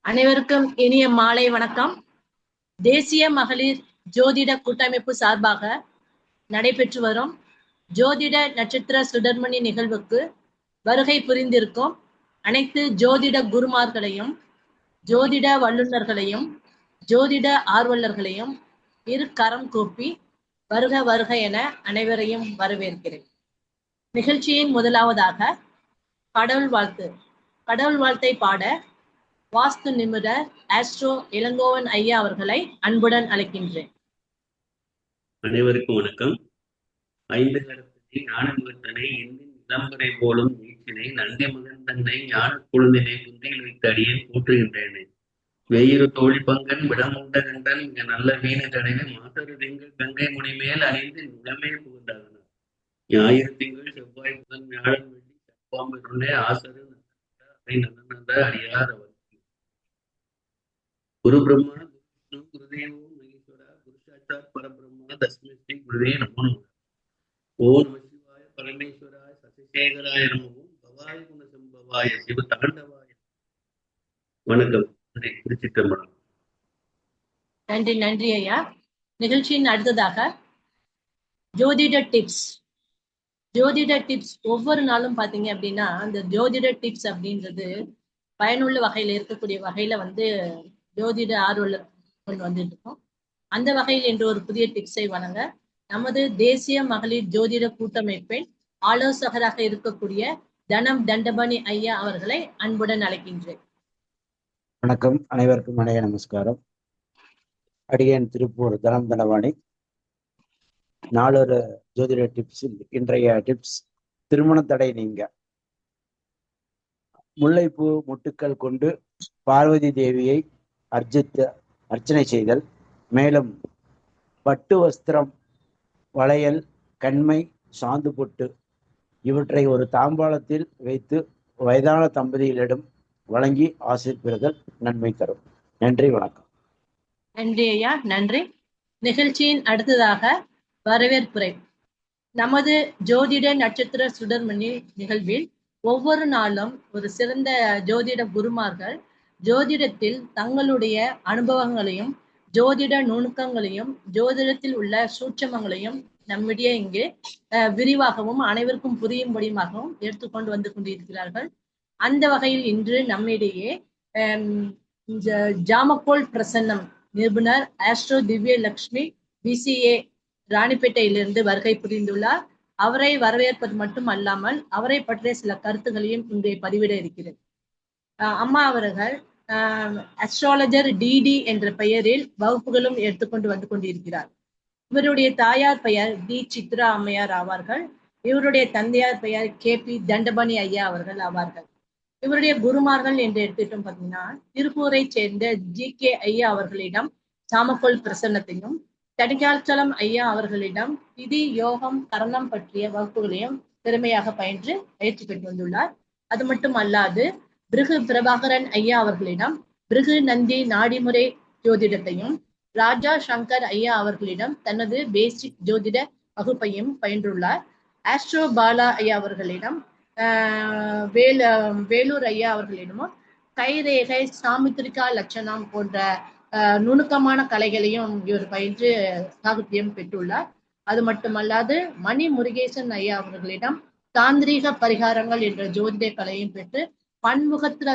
அனைவருக்கும் இனிய மாலை வணக்கம். தேசிய மகளிர் ஜோதிட கூட்டமைப்பு சார்பாக நடைபெற்று வரும் ஜோதிட நட்சத்திர சுடர்மணி நிகழ்வுக்கு வருகை புரிந்திருக்கும் அனைத்து ஜோதிட குருமார்களையும், ஜோதிட வல்லுநர்களையும், ஜோதிட ஆர்வலர்களையும் இரு கரம் கூப்பி வருக வருக என அனைவரையும் வரவேற்கிறேன். நிகழ்ச்சியின் முதலாவதாக கடவுள் வாழ்த்து. கடவுள் வாழ்த்தை பாட வாஸ்து நிபுணர் ஆஸ்ட்ரோ இளங்கோவன் ஐயா அவர்களை அன்புடன் அழைக்கின்றேன். அனைவருக்கும் வணக்கம். 5 கரத்தனை ஞான முகத்தனை இந்தின் இளம்பரை போலும் நீச்சினை நந்தி மகன் தன்னை ஞான குழுந்தினை குந்தியில் வைத்து அடியேன் போற்றுகின்றேனே. வெயிறு தோழி பங்கன் விடமுண்ட கண்டன் இங்க நல்ல வீண கடையில் மாசரு திங்கள் கங்கை முனி மேல் அணிந்து நிலமே புகுந்தார்கள். ஞாயிறு திங்கள் செவ்வாய் முதல் வியாழன் வெள்ளி செவ்வாம்பே ஆசரு நல்ல அடியார் அவர். குரு பிரம்மா குரு குருதேவோ மகேஸ்வரா குரு சாட்சாத் பரபிரம்மா தஸ்மை ஸ்ரீ குருதே நமோ நமः. ஓம் நம சிவாய பரமேஸ்வராய சசிசேகராய நமவும் பவாய குண சம்பவாய சிவ தாண்டவாய. வணக்கம். திருச்சிற்றம்பலம். நன்றி நன்றி ஐயா. நிகழ்ச்சியின் அடுத்ததாக ஜோதிட டிப்ஸ். ஜோதிட டிப்ஸ் ஒவ்வொரு நாளும் பாத்தீங்க அப்படின்னா அந்த ஜோதிட டிப்ஸ் அப்படின்றது பயனுள்ள வகையில இருக்கக்கூடிய வகையில ஜோதிட ஆர்வலர் கொண்டு வந்துட்டு இருக்கோம். அந்த வகையில் இன்று ஒரு புதிய டிப்ஸை வழங்க நமது தேசிய மகளிர் ஜோதிட கூட்டமைப்பின் ஆலோசகராக இருக்கக்கூடிய தனம் தண்டபாணி ஐயா அவர்களை அன்புடன் அழைக்கின்றேன். வணக்கம். அனைவருக்கும் அனைய நமஸ்காரம். அடியேன் திருப்பூர் தனம் தண்டபாணி. நாளொரு ஜோதிட டிப்ஸில் இன்றைய டிப்ஸ் திருமண தடை நீங்க. முல்லைப்பூ முட்டுக்கள் கொண்டு பார்வதி தேவியை அர்ச்சனை செய்தல், மேலும் பட்டு வஸ்திரம், வளையல், கண்மை, சாந்து பொட்டு இவற்றை ஒரு தாம்பாளத்தில் வைத்து வயதான தம்பதிகளிடம் வழங்கி ஆசீர்வதிப்பது நன்மை தரும். நன்றி, வணக்கம். நன்றி ஐயா, நன்றி. நிகழ்ச்சியின் அடுத்ததாக வரவேற்புரை. நமது ஜோதிட நட்சத்திர சுடர்மணி நிகழ்வில் ஒவ்வொரு நாளும் ஒரு சிறந்த ஜோதிட குருமார்கள் ஜோதிடத்தில் தங்களுடைய அனுபவங்களையும் ஜோதிட நுணுக்கங்களையும் ஜோதிடத்தில் உள்ள சூட்சமங்களையும் நம்மிடையே இங்கு விரிவாகவும் அனைவருக்கும் புரியும்படியாகவும் எடுத்துக்கொண்டு வந்து கொண்டிருக்கிறார்கள். அந்த வகையில் இன்று நம்மிடையே ஜாமக்கோல் பிரசன்னம் நிபுணர் ஆஸ்ட்ரோ திவ்ய லட்சுமி BCA ராணிப்பேட்டையிலிருந்து வருகை புரிந்துள்ளார். அவரை வரவேற்பது மட்டும் அல்லாமல் அவரை பற்றிய சில கருத்துக்களையும் இங்கே பதிவிட இருக்கிறது. அம்மா அவர்கள் அஸ்ட்ராலஜர் DD என்ற பெயரில் வகுப்புகளும் எடுத்துக்கொண்டு வந்து கொண்டிருக்கிறார். இவருடைய தாயார் பெயர் D சித்ரா அம்மையார் ஆவார்கள். இவருடைய தந்தையார் பெயர் KP தண்டபாணி ஐயா அவர்கள் ஆவார்கள். இவருடைய குருமார்கள் என்று எடுத்துட்டோம் பார்த்தீங்கன்னா திருப்பூரை சேர்ந்த GK ஐயா அவர்களிடம் சாமக்கோல் பிரசன்னத்தையும், தடிகாச்சலம் ஐயா அவர்களிடம் திதி யோகம் கரணம் பற்றிய வகுப்புகளையும் திறமையாக பயின்று பயிற்சி பெற்று வந்துள்ளார். அது மட்டும் அல்லாது பிருகு பிரபாகரன் ஐயா அவர்களிடம் பிருகு நந்தி நாடிமுறை ஜோதிடத்தையும், ராஜா சங்கர் ஐயா அவர்களிடம் தனது பேசிக் ஜோதிட வகுப்பையும் பயின்றுள்ளார். ஆஸ்ட்ரோ பாலா ஐயா அவர்களிடம் வேலூர் ஐயா அவர்களிடமும் கைரேகை, சாமுத்திரிகா லட்சணம் போன்ற நுணுக்கமான கலைகளையும் இவர் பயின்று சாகித்யம் பெற்றுள்ளார். அது மட்டுமல்லாது மணி முருகேசன் ஐயா அவர்களிடம் தாந்திரீக பரிகாரங்கள் என்ற ஜோதிட கலையும் பெற்று பன்முகத்துல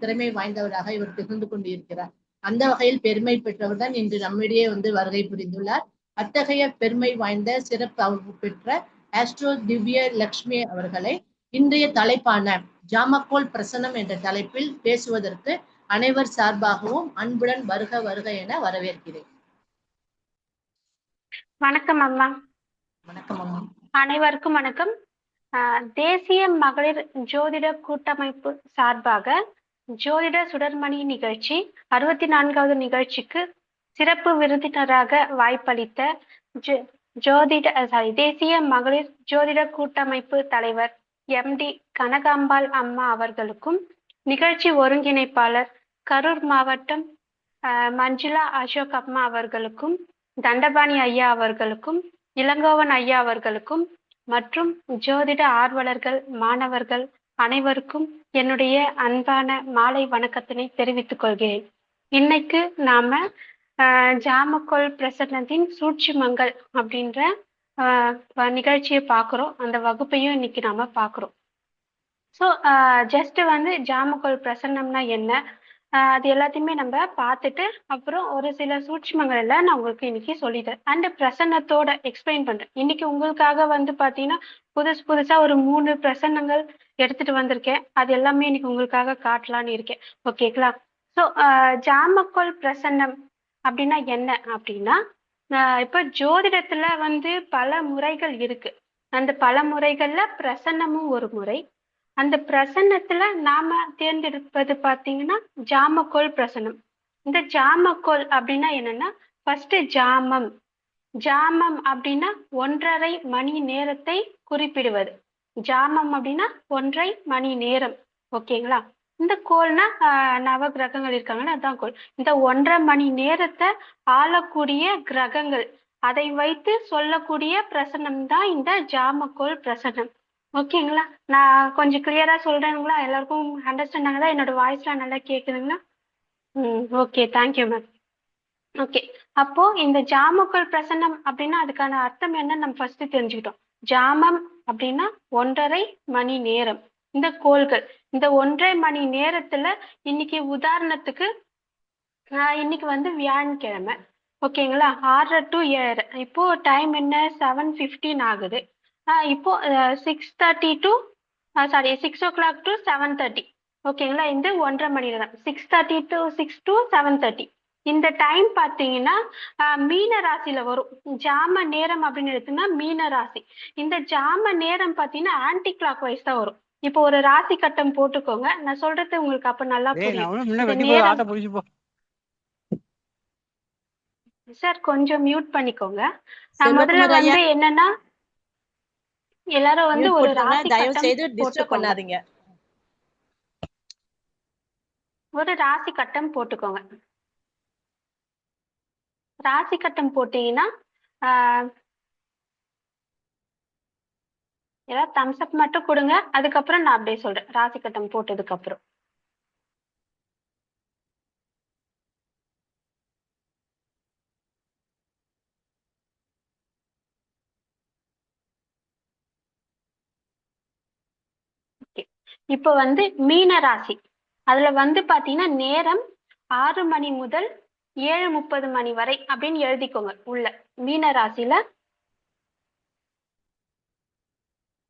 திறமை வாய்ந்தவராக இவர் திகழ்ந்து கொண்டிருக்கிறார். அந்த வகையில் பெருமை பெற்றவர் தான் இன்று நம்மிடையே வருகை புரிந்துள்ளார். அத்தகைய பெருமை வாய்ந்த சிறப்பு பெற்ற ஆஸ்ட்ரோ திவ்ய லட்சுமி அவர்களை இன்றைய தலைப்பான ஜாமக்கோல் பிரசனம் என்ற தலைப்பில் பேசுவதற்கு அனைவர் சார்பாகவும் அன்புடன் வருக வருக என வரவேற்கிறேன். வணக்கம் அம்மா. வணக்கம் அம்மா. அனைவருக்கும் வணக்கம். தேசிய மகளிர் ஜோதிட கூட்டமைப்பு சார்பாக ஜோதிட சுடர்மணி நிகழ்ச்சி 64வது நிகழ்ச்சிக்கு சிறப்பு விருந்தினராக வாய்ப்பளித்த தேசிய மகளிர் ஜோதிட கூட்டமைப்பு தலைவர் MD கனகாம்பாள் அம்மா அவர்களுக்கும், நிகழ்ச்சி ஒருங்கிணைப்பாளர் கரூர் மாவட்டம் மஞ்சுளா அசோக் அம்மா அவர்களுக்கும், தண்டபாணி ஐயா அவர்களுக்கும், இளங்கோவன் ஐயா அவர்களுக்கும் மற்றும் ஜோதிட ஆர்வலர்கள், மாணவர்கள் அனைவருக்கும் என்னுடைய அன்பான மாலை வணக்கத்தினை தெரிவித்துக் கொள்கிறேன். இன்னைக்கு நாம ஜாமக்கோல் பிரசன்னத்தின் சூட்சுமங்கள் அப்படின்ற நிகழ்ச்சியை பார்க்குறோம். அந்த வகுப்பையும் இன்னைக்கு நாம பார்க்குறோம். ஸோ ஜஸ்ட் வந்து ஜாமக்கோல் பிரசன்னம்னா என்ன, அது எல்லாத்தையுமே நம்ம பார்த்துட்டு அப்புறம் ஒரு சில சூட்சுமங்கள் எல்லாம் நான் உங்களுக்கு இன்னைக்கு சொல்லித்தரேன். அண்ட் பிரசன்னத்தோட எக்ஸ்பிளைன் பண்றேன். இன்னைக்கு உங்களுக்காக வந்து பார்த்தீங்கன்னா புதுசா ஒரு 3 பிரசன்னங்கள் எடுத்துட்டு வந்திருக்கேன். அது எல்லாமே இன்னைக்கு உங்களுக்காக காட்டலான்னு இருக்கேன். ஓகேங்களா? ஸோ ஜாமக்கோல் பிரசன்னம் அப்படின்னா என்ன அப்படின்னா, இப்போ ஜோதிடத்துல வந்து பல முறைகள் இருக்கு. அந்த பல முறைகள்ல பிரசன்னமும் ஒரு முறை. அந்த பிரசன்னத்துல நாம தேர்ந்தெடுப்பது பாத்தீங்கன்னா ஜாமக்கோல் பிரசன்னம். இந்த ஜாமக்கோல் அப்படின்னா என்னன்னா, ஃபர்ஸ்ட் ஜாமம் அப்படின்னா 1.5 மணி நேரத்தை குறிப்பிடுவது. ஜாமம் அப்படின்னா 1.5 மணி நேரம். ஓகேங்களா? இந்த கோல்னா நவ கிரகங்கள் இருக்காங்கன்னா அதான் கோல். இந்த 1.5 மணி நேரத்தை ஆளக்கூடிய கிரகங்கள், அதை வைத்து சொல்லக்கூடிய பிரசன்னம் தான் இந்த ஜாமக்கோல் பிரசன்னம். ஓகேங்களா? நான் கொஞ்சம் கிளியரா சொல்றேங்களா? எல்லாருக்கும் அண்டர்ஸ்டாண்ட் ஆகுதா? என்னோட வாய்ஸ்லாம் நல்லா கேக்குதுங்களா? Okay, thank you ma'am. ஓகே, அப்போ இந்த ஜாமக்கோல் பிரசன்னம் அப்படின்னா அதுக்கான அர்த்தம் என்ன நம்ம ஃபர்ஸ்ட் தெரிஞ்சுக்கிட்டோம். ஜாமம் அப்படின்னா 1.5 மணி நேரம். இந்த கோள்கள் இந்த 1.5 மணி நேரத்துல இன்னைக்கு உதாரணத்துக்கு இன்னைக்கு வந்து வியாழக்கிழமை. ஓகேங்களா? 6 to 7. இப்போ டைம் என்ன? 7:15 ஆகுது. இப்போ 6:30 to 6 o'clock to 7:30. ஓகேங்களா? இந்த 1.5 மணி நேரம் 6:30 to 6 to 7:30. இந்த டைம் பார்த்தீங்கன்னா மீன ராசியில வரும். ஜாம நேரம் அப்படின்னு எடுத்தீங்கன்னா மீன ராசி. இந்த ஜாம நேரம் பார்த்தீங்கன்னா ஆன்டி கிளாக் வைஸ் தான் வரும். இப்போ ஒரு ராசி கட்டம் போட்டுக்கோங்க. நான் சொல்றது உங்களுக்கு அப்ப நல்லா புரியும். சார் கொஞ்சம் மியூட் பண்ணிக்கோங்க. முதல்ல வந்து என்னன்னா, எல்லாரும் வந்து ஒரு ராசி கட்டம் போட்டுக்கோங்க. ஒரு ராசி கட்டம் போட்டுக்கோங்க. ராசி கட்டம் போட்டீங்கன்னா ஏதாவது தம்ஸ் அப் மட்டும் கொடுங்க. அதுக்கப்புறம் நான் அப்படியே சொல்றேன். ராசி கட்டம் போட்டதுக்கு அப்புறம் இப்போ வந்து மீன ராசி. அதுல வந்து பாத்தீங்கன்னா நேரம் 6 மணி முதல் 7:30 மணி வரை அப்படின்னு எழுதிக்கோங்க. உள்ள மீன ராசியில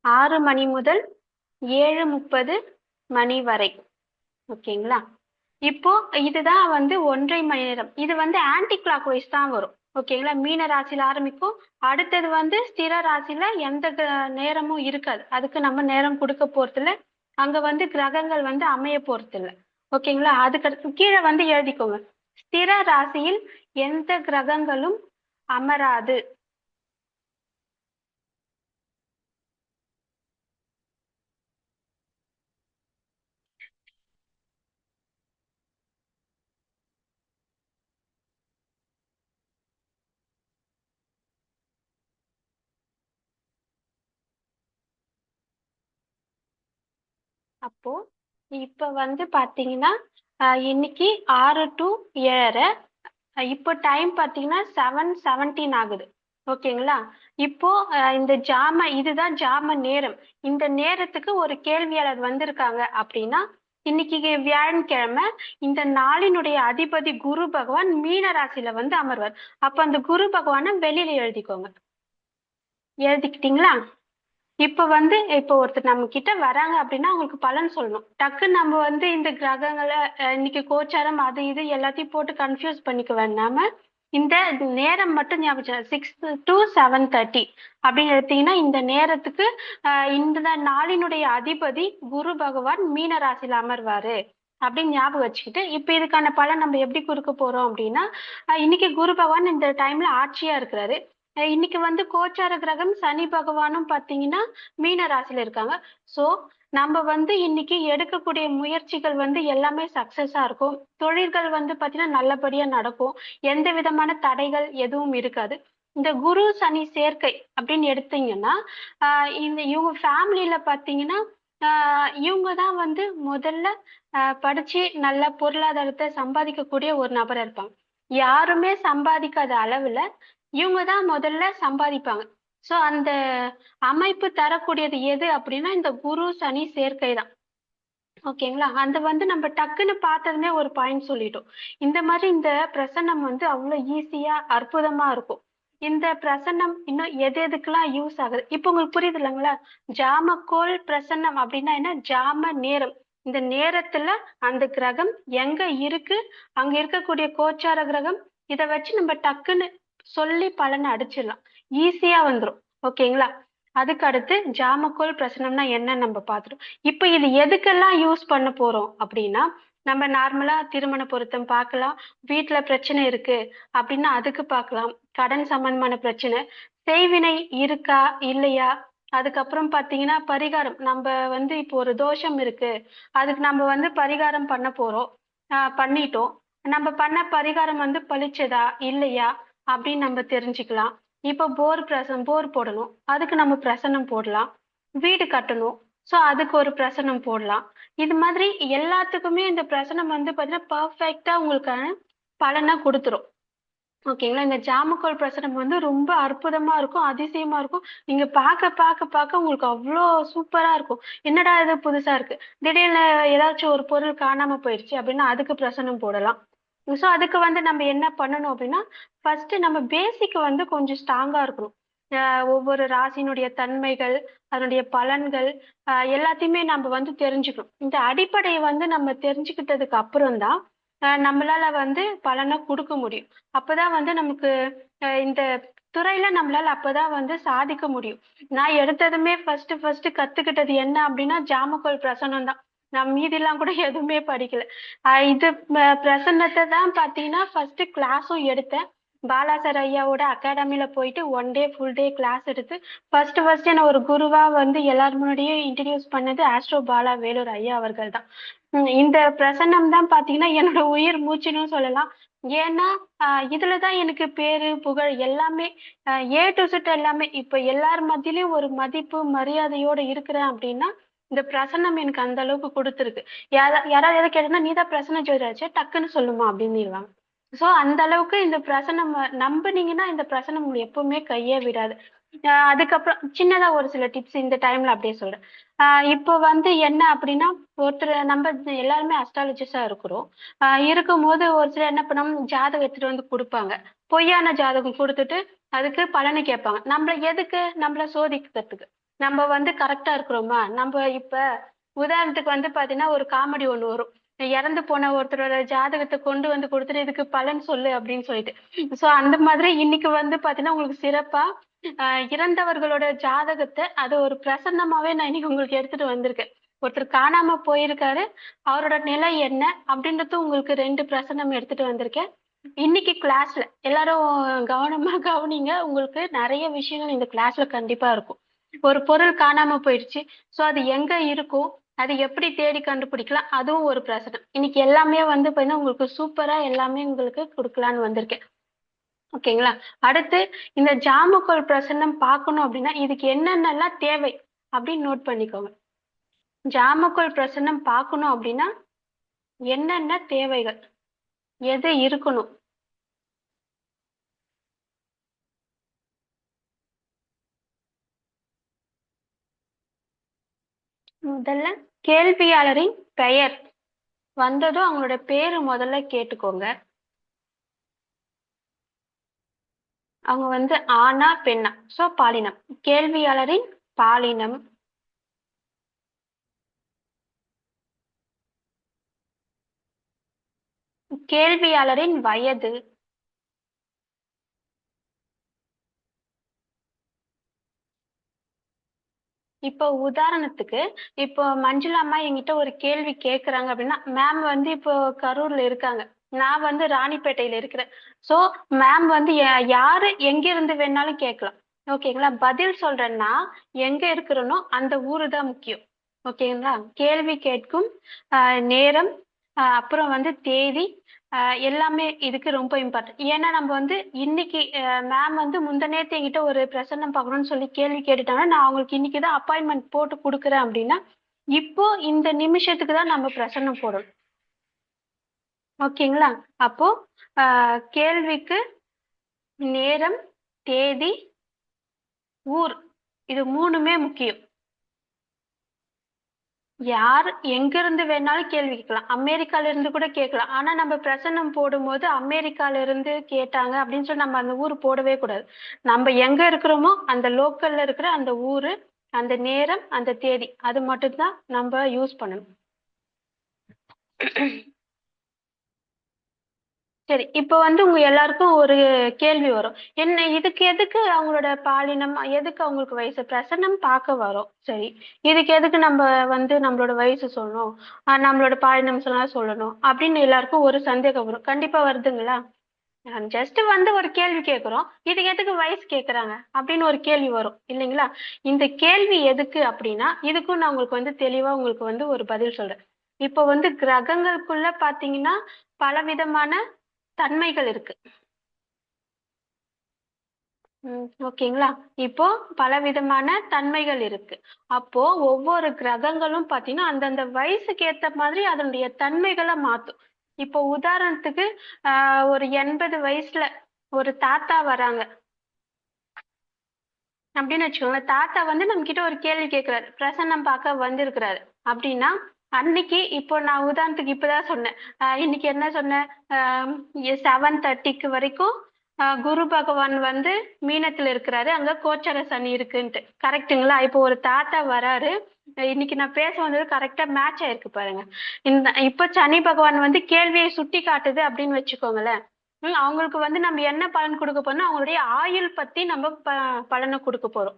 6 மணி முதல் 7:30 மணி வரை. ஓகேங்களா? இப்போ இதுதான் வந்து 1.5 மணி நேரம். இது வந்து ஆன்டி கிளாக் வைஸ் தான் வரும். ஓகேங்களா? மீன ராசியில ஆரம்பிக்கும். அடுத்தது வந்து ஸ்திர ராசியில எந்த நேரமும் இருக்காது. அதுக்கு நம்ம நேரம் கொடுக்க போறது இல்லை. அங்க வந்து கிரகங்கள் வந்து அமைய போறது இல்லை. ஓகேங்களா? அதுக்கு கீழே வந்து எழுதிக்கோங்க, ஸ்திர ராசியில் எந்த கிரகங்களும் அமராது. அப்போ இப்ப வந்து பாத்தீங்கன்னா இன்னைக்கு 6 to 7. இப்போ டைம் பாத்தீங்கன்னா 7:17 ஆகுது. ஓகேங்களா? இப்போ இந்த இதுதான் ஜாம நேரம். இந்த நேரத்துக்கு ஒரு கேள்வியாளர் வந்திருக்காங்க அப்படின்னா, இன்னைக்கு வியாழக்கிழமை. இந்த நாளினுடைய அதிபதி குரு பகவான் மீன ராசியில வந்து அமர்வார். அப்ப அந்த குரு பகவானை வெளியில எழுதிக்கோங்க. எழுதிக்கிட்டீங்களா? இப்ப வந்து இப்போ ஒருத்தர் நம்ம கிட்ட வராங்க அப்படின்னா அவங்களுக்கு பலன் சொல்லணும். டக்கு நம்ம வந்து இந்த கிரகங்களை இன்னைக்கு கோச்சாரம் அது இது எல்லாத்தையும் போட்டு கன்ஃபியூஸ் பண்ணிக்க வேண்டாம இந்த நேரம் மட்டும் ஞாபகம் 6 to 7:30 அப்படின்னு எடுத்தீங்கன்னா இந்த நேரத்துக்கு இந்த நாளினுடைய அதிபதி குரு பகவான் மீன ராசியில அமர்வாரு அப்படின்னு ஞாபகம் வச்சுக்கிட்டு இப்ப இதுக்கான பலன் நம்ம எப்படி கொடுக்க போறோம் அப்படின்னா, இன்னைக்கு குரு பகவான் இந்த டைம்ல ஆட்சியா இருக்கிறாரு. இன்னைக்கு வந்து கோச்சார கிரகம் சனி பகவானும் பாத்தீங்கன்னா மீன ராசியில இருக்காங்க. சோ நம்ம வந்து இன்னைக்கு எடுக்கக்கூடிய முயற்சிகள் வந்து எல்லாமே சக்சஸா இருக்கும். தொழில்கள் வந்து பாத்தீங்கன்னா நல்லபடியா நடக்கும். எந்த விதமான தடைகள் எதுவும் இருக்காது. இந்த குரு சனி சேர்க்கை அப்படின்னு எடுத்தீங்கன்னா இவங்க ஃபேமிலியில பாத்தீங்கன்னா இவங்க தான் வந்து முதல்ல படிச்சு நல்ல பொருளாதாரத்தை சம்பாதிக்கக்கூடிய ஒரு நபரா இருப்பாங்க. யாருமே சம்பாதிக்காத அளவுல இவங்க தான் முதல்ல சம்பாதிப்பாங்க. சோ அந்த அமைப்பு தரக்கூடியது எது அப்படின்னா இந்த குரு சனி சேர்க்கை தான். ஓகேங்களா, அந்த வந்து நம்ம டக்குன்னு பார்த்ததுமே ஒரு பாயிண்ட் சொல்லிட்டோம். இந்த மாதிரி இந்த பிரசன்னம் வந்து அவ்வளவு ஈஸியா அற்புதமா இருக்கும். இந்த பிரசன்னம் இன்னும் எது எதுக்கெல்லாம் யூஸ் ஆகுது இப்ப உங்களுக்கு புரியுது இல்லைங்களா? ஜாமக்கோள் பிரசன்னம் அப்படின்னா என்ன? ஜாம நேரம். இந்த நேரத்துல அந்த கிரகம் எங்க இருக்கு, அங்க இருக்கக்கூடிய கோச்சார கிரகம், இத வச்சு நம்ம டக்குன்னு சொல்லி பலனை அடிச்சிடலாம். ஈஸியா வந்துரும். ஓகேங்களா, அதுக்கு அடுத்து ஜாமக்கோள் பிரசனம்னா என்னன்னு நம்ம பார்த்துட்டோம். இப்ப இது எதுக்கெல்லாம் யூஸ் பண்ண போறோம் அப்படின்னா, நம்ம நார்மலா திருமண பொருத்தம் பார்க்கலாம், வீட்டுல பிரச்சனை இருக்கு அப்படின்னா அதுக்கு பார்க்கலாம், கடன் சம்பந்தமான பிரச்சனை, செய்வினை இருக்கா இல்லையா, அதுக்கப்புறம் பாத்தீங்கன்னா பரிகாரம், நம்ம வந்து இப்போ ஒரு தோஷம் இருக்கு, அதுக்கு நம்ம வந்து பரிகாரம் பண்ண போறோம், பண்ணிட்டோம், நம்ம பண்ண பரிகாரம் வந்து பலிச்சதா இல்லையா அப்படின்னு நம்ம தெரிஞ்சுக்கலாம். இப்ப போர் போடணும், அதுக்கு நம்ம பிரசன்னம் போடலாம். வீடு கட்டணும், சோ அதுக்கு ஒரு பிரசன்னம் போடலாம். இது மாதிரி எல்லாத்துக்குமே இந்த பிரசனம் வந்து பாத்தீங்கன்னா பர்ஃபெக்டா உங்களுக்கான பலனை கொடுத்துரும். ஓகேங்களா, இந்த ஜாமக்கோள் பிரசனம் வந்து ரொம்ப அற்புதமா இருக்கும், அதிசயமா இருக்கும். நீங்க பார்க்க பார்க்க பார்க்க உங்களுக்கு அவ்வளோ சூப்பரா இருக்கும். என்னடா இது புதுசா இருக்கு, திடீர்னு ஏதாச்சும் ஒரு பொருள் காணாம போயிடுச்சு அப்படின்னா அதுக்கு பிரசனம் போடலாம். சோ அதுக்கு வந்து நம்ம என்ன பண்ணணும் அப்படின்னா, ஃபர்ஸ்ட் நம்ம பேசிக் வந்து கொஞ்சம் ஸ்ட்ராங்கா இருக்கணும். ஒவ்வொரு ராசியினுடைய தன்மைகள், அதனுடைய பலன்கள், எல்லாத்தையுமே நம்ம வந்து தெரிஞ்சுக்கணும். இந்த அடிப்படையை வந்து நம்ம தெரிஞ்சுக்கிட்டதுக்கு அப்புறம் தான் நம்மளால வந்து பலனை கொடுக்க முடியும். அப்பதான் வந்து நமக்கு இந்த துறையில நம்மளால அப்பதான் வந்து சாதிக்க முடியும். நான் எடுத்ததுமே ஃபர்ஸ்ட் கத்துக்கிட்டது என்ன அப்படின்னா ஜாமக்கோள் பிரசனம் தான். நான் மீதிலாம் கூட எதுவுமே படிக்கல. இது பிரசன்னத்தை தான் பாத்தீங்கன்னா ஃபர்ஸ்ட் கிளாஸும் எடுத்தேன். பாலா சார் ஐயாவோட அகாடமில போயிட்டு 1 டே ஃபுல் டே கிளாஸ் எடுத்து ஃபர்ஸ்ட் என்ன ஒரு குருவா வந்து எல்லாரும் முன்னாடியே இன்ட்ரடியூஸ் பண்ணது ஆஸ்ட்ரோ பாலா வேலூர் ஐயா அவர்கள் தான். இந்த பிரசன்னம் தான் பாத்தீங்கன்னா என்னோட உயிர் மூச்சுன்னு சொல்லலாம். ஏன்னா இதுலதான் எனக்கு பேரு புகழ் எல்லாமே, ஏ டு செட் எல்லாமே. இப்ப எல்லார் மத்தியிலயும் ஒரு மதிப்பு மரியாதையோட இருக்கிறேன் அப்படின்னா இந்த பிரசன்னம் எனக்கு அந்த அளவுக்கு கொடுத்துருக்கு. யாராவது எதை கேட்டா நீதான் பிரசன்ன ஜோதிராச்சே டக்குன்னு சொல்லுமா அப்படின்னு. சோ அந்த அளவுக்கு இந்த பிரசனம் நம்புனீங்கன்னா இந்த பிரசனம் உங்களை எப்பவுமே கையே விடாது. அதுக்கப்புறம் சின்னதா ஒரு சில டிப்ஸ் இந்த டைம்ல அப்படியே சொல்றேன். இப்போ வந்து என்ன அப்படின்னா, ஒருத்தர் நம்ம எல்லாருமே அஸ்ட்ராலஜிஸ்டா இருக்கிறோம். இருக்கும்போது ஒரு சிலர் என்ன பண்ணோம், ஜாதகம் எடுத்துட்டு வந்து கொடுப்பாங்க. பொய்யான ஜாதகம் கொடுத்துட்டு அதுக்கு பலனை கேட்பாங்க. நம்மள சோதிக்கிறதுக்கு. நம்ம வந்து கரெக்டா இருக்கிறோமா? நம்ம இப்ப உதாரணத்துக்கு வந்து பாத்தீங்கன்னா ஒரு காமெடி ஒண்ணு வரும். இறந்து போன ஒருத்தரோட ஜாதகத்தை கொண்டு வந்து கொடுத்துட்டு இதுக்கு பலன் சொல்லு அப்படின்னு சொல்லிட்டு. சோ அந்த மாதிரி இன்னைக்கு வந்து பாத்தீங்கன்னா உங்களுக்கு சிறப்பா இறந்தவர்களோட ஜாதகத்தை அது ஒரு பிரசன்னமாவே நான் இன்னைக்கு உங்களுக்கு எடுத்துட்டு வந்திருக்கேன். ஒருத்தர் காணாம போயிருக்காரு, அவரோட நிலை என்ன அப்படின்றது உங்களுக்கு 2 பிரசன்னம் எடுத்துட்டு வந்திருக்கேன். இன்னைக்கு கிளாஸ்ல எல்லாரும் கவனமா கவனிங்க, உங்களுக்கு நிறைய விஷயங்கள் இந்த கிளாஸ்ல கண்டிப்பா இருக்கும். ஒரு பொருள் காணாம போயிடுச்சு, சோ அது எங்க இருக்கும், அது எப்படி தேடி கண்டுபிடிக்கலாம், அதுவும் ஒரு பிரசனம். இன்னைக்கு எல்லாமே வந்து பாத்தீங்கன்னா உங்களுக்கு சூப்பரா எல்லாமே உங்களுக்கு கொடுக்கலான்னு வந்திருக்கேன். ஓகேங்களா, அடுத்து இந்த ஜாமக்கோள் பிரசன்னம் பார்க்கணும் அப்படின்னா இதுக்கு என்னென்னலாம் தேவை அப்படின்னு நோட் பண்ணிக்கோங்க. ஜாமக்கோள் பிரசன்னம் பார்க்கணும் அப்படின்னா என்னென்ன தேவைகள், எது இருக்கணும். முதல்ல கேள்வியாளரின் பெயர் வந்ததும் அவங்களோட பேரு முதல்ல கேட்டுக்கோங்க. அவங்க வந்து ஆணா பெண்ணா, சோ பாலினம். கேள்வியாளரின் பாலினம், கேள்வியாளரின் வயது, இப்போ உதாரணத்துக்கு இப்போ மஞ்சுளா அம்மா என்கிட்ட ஒரு கேள்வி கேக்குறாங்க அப்படின்னா, மேம் வந்து இப்போ கரூர்ல இருக்காங்க, நான் வந்து ராணிப்பேட்டையில இருக்கிறேன். சோ மேம் வந்து யாரு எங்க இருந்து வேணாலும் கேட்கலாம். ஓகேங்களா, பதில் சொல்றேன்னா எங்க இருக்கிறனோ அந்த ஊரு தான் முக்கியம். ஓகேங்களா, கேள்வி கேட்கும் நேரம், அப்புறம் வந்து தேதி, எல்லாமே இதுக்கு ரொம்ப இம்பார்ட்டன்ட். ஏன்னா நம்ம வந்து இன்னைக்கு மேம் வந்து முந்த நேரத்து என்கிட்ட ஒரு பிரசன்னம் பார்க்கணும்னு சொல்லி கேள்வி கேட்டுட்டாங்கன்னா நான் அவங்களுக்கு இன்னைக்குதான் அப்பாயின்மெண்ட் போட்டு கொடுக்குறேன் அப்படின்னா இப்போ இந்த நிமிஷத்துக்கு தான் நம்ம பிரசன்னம் போடணும். ஓகேங்களா? அப்போ கேள்விக்கு நேரம், தேதி, ஊர், இது 3மே முக்கியம். யார் எங்க இருந்து வேணாலும் கேள்வி கேட்கலாம். அமெரிக்கால இருந்து கூட கேட்கலாம். ஆனா நம்ம பிரசன்னம் போடும்போது அமெரிக்கால இருந்து கேட்டாங்க அப்படின்னு சொல்லி நம்ம அந்த ஊர் போடவே கூடாது. நம்ம எங்க இருக்கிறோமோ அந்த லோக்கல்ல இருக்கிற அந்த ஊரு, அந்த நேரம், அந்த தேதி, அது மட்டும்தான் நம்ம யூஸ் பண்ணணும். சரி, இப்ப வந்து உங்க எல்லாருக்கும் ஒரு கேள்வி வரும். என்ன இதுக்கு எதுக்கு அவங்களோட பாலினம், எதுக்கு அவங்களுக்கு வயசு? பிரசன்னம் பார்க்க வரோம். சரி, இதுக்கு எதுக்கு நம்ம வந்து நம்மளோட வயசு சொல்லணும், நம்மளோட பாலினம் சொல்லணும் அப்படின்னு எல்லாருக்கும் ஒரு சந்தேகம் வரும். கண்டிப்பா வருதுங்களா? ஜஸ்ட் வந்து ஒரு கேள்வி கேட்கிறோம், இதுக்கு எதுக்கு வயசு கேட்கறாங்க அப்படின்னு ஒரு கேள்வி வரும் இல்லைங்களா? இந்த கேள்வி எதுக்கு அப்படின்னா, இதுக்கும் நான் உங்களுக்கு வந்து தெளிவா உங்களுக்கு வந்து ஒரு பதில் சொல்றேன். இப்ப வந்து கிரகங்களுக்குள்ள பாத்தீங்கன்னா பலவிதமான தன்மைகள் இருக்கு. ஓகேங்களா? இப்போ பலவிதமான தன்மைகள் இருக்கு. அப்போ ஒவ்வொரு கிரகங்களும் பாத்தீங்கன்னா அந்தந்த வயசுக்கு ஏத்த மாதிரி அதனுடைய தன்மைகளை மாத்தும். இப்போ உதாரணத்துக்கு ஒரு 80 வயசுல ஒரு தாத்தா வராங்க அப்படின்னு வச்சுக்கோங்களேன். தாத்தா வந்து நம்ம கிட்ட ஒரு கேள்வி கேட்கிறாரு, பிரசன்னம் பார்க்க வந்திருக்கிறாரு அப்படின்னா, அன்னைக்கு இப்போ நான் உதாரணத்துக்கு இப்பதான் சொன்னேன். இன்னைக்கு என்ன சொன்னேன்? 7:30 வரைக்கும் குரு பகவான் வந்து மீனத்துல இருக்கிறாரு, அங்க கோச்சர சனி இருக்குன்ட்டு. கரெக்ட்டுங்களா? இப்போ ஒரு தாத்தா வராரு, இன்னைக்கு நான் பேச வந்தது கரெக்டா மேட்ச் ஆயிருக்கு பாருங்க. இப்ப சனி பகவான் வந்து கேள்வியை சுட்டி காட்டுது அப்படின்னு வச்சுக்கோங்களேன். அவங்களுக்கு வந்து நம்ம என்ன பலன் கொடுக்க போறோம்னா அவங்களுடைய ஆயுள் பத்தி நம்ம பலனை கொடுக்க போறோம்.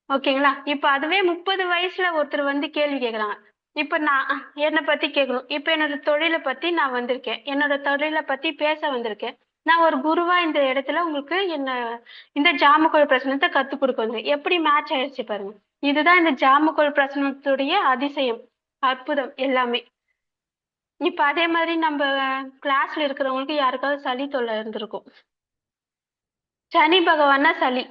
ஓகேங்களா? இப்ப அதுவே 30 வயசுல ஒருத்தர் வந்து கேள்வி கேக்குறாங்க. இப்ப நான் என்னை பத்தி கேட்கணும். இப்ப என்னோட தொழிலை பத்தி நான் வந்திருக்கேன், என்னோட தொழிலை பத்தி பேச வந்திருக்கேன். நான் ஒரு குருவா இந்த இடத்துல உங்களுக்கு இந்த ஜாமக்கோள் பிரசனத்தை கத்து கொடுக்க வந்தேன். எப்படி மேட்ச் ஆயிடுச்சு பாருங்க. இதுதான் இந்த ஜாமக்கோள் பிரசனத்துடைய அதிசயம், அற்புதம் எல்லாமே. இப்ப அதே மாதிரி நம்ம கிளாஸ்ல இருக்கிறவங்களுக்கு யாருக்காவது சளி தொல்லை இருந்திருக்கும். சனி பகவான்னா சளி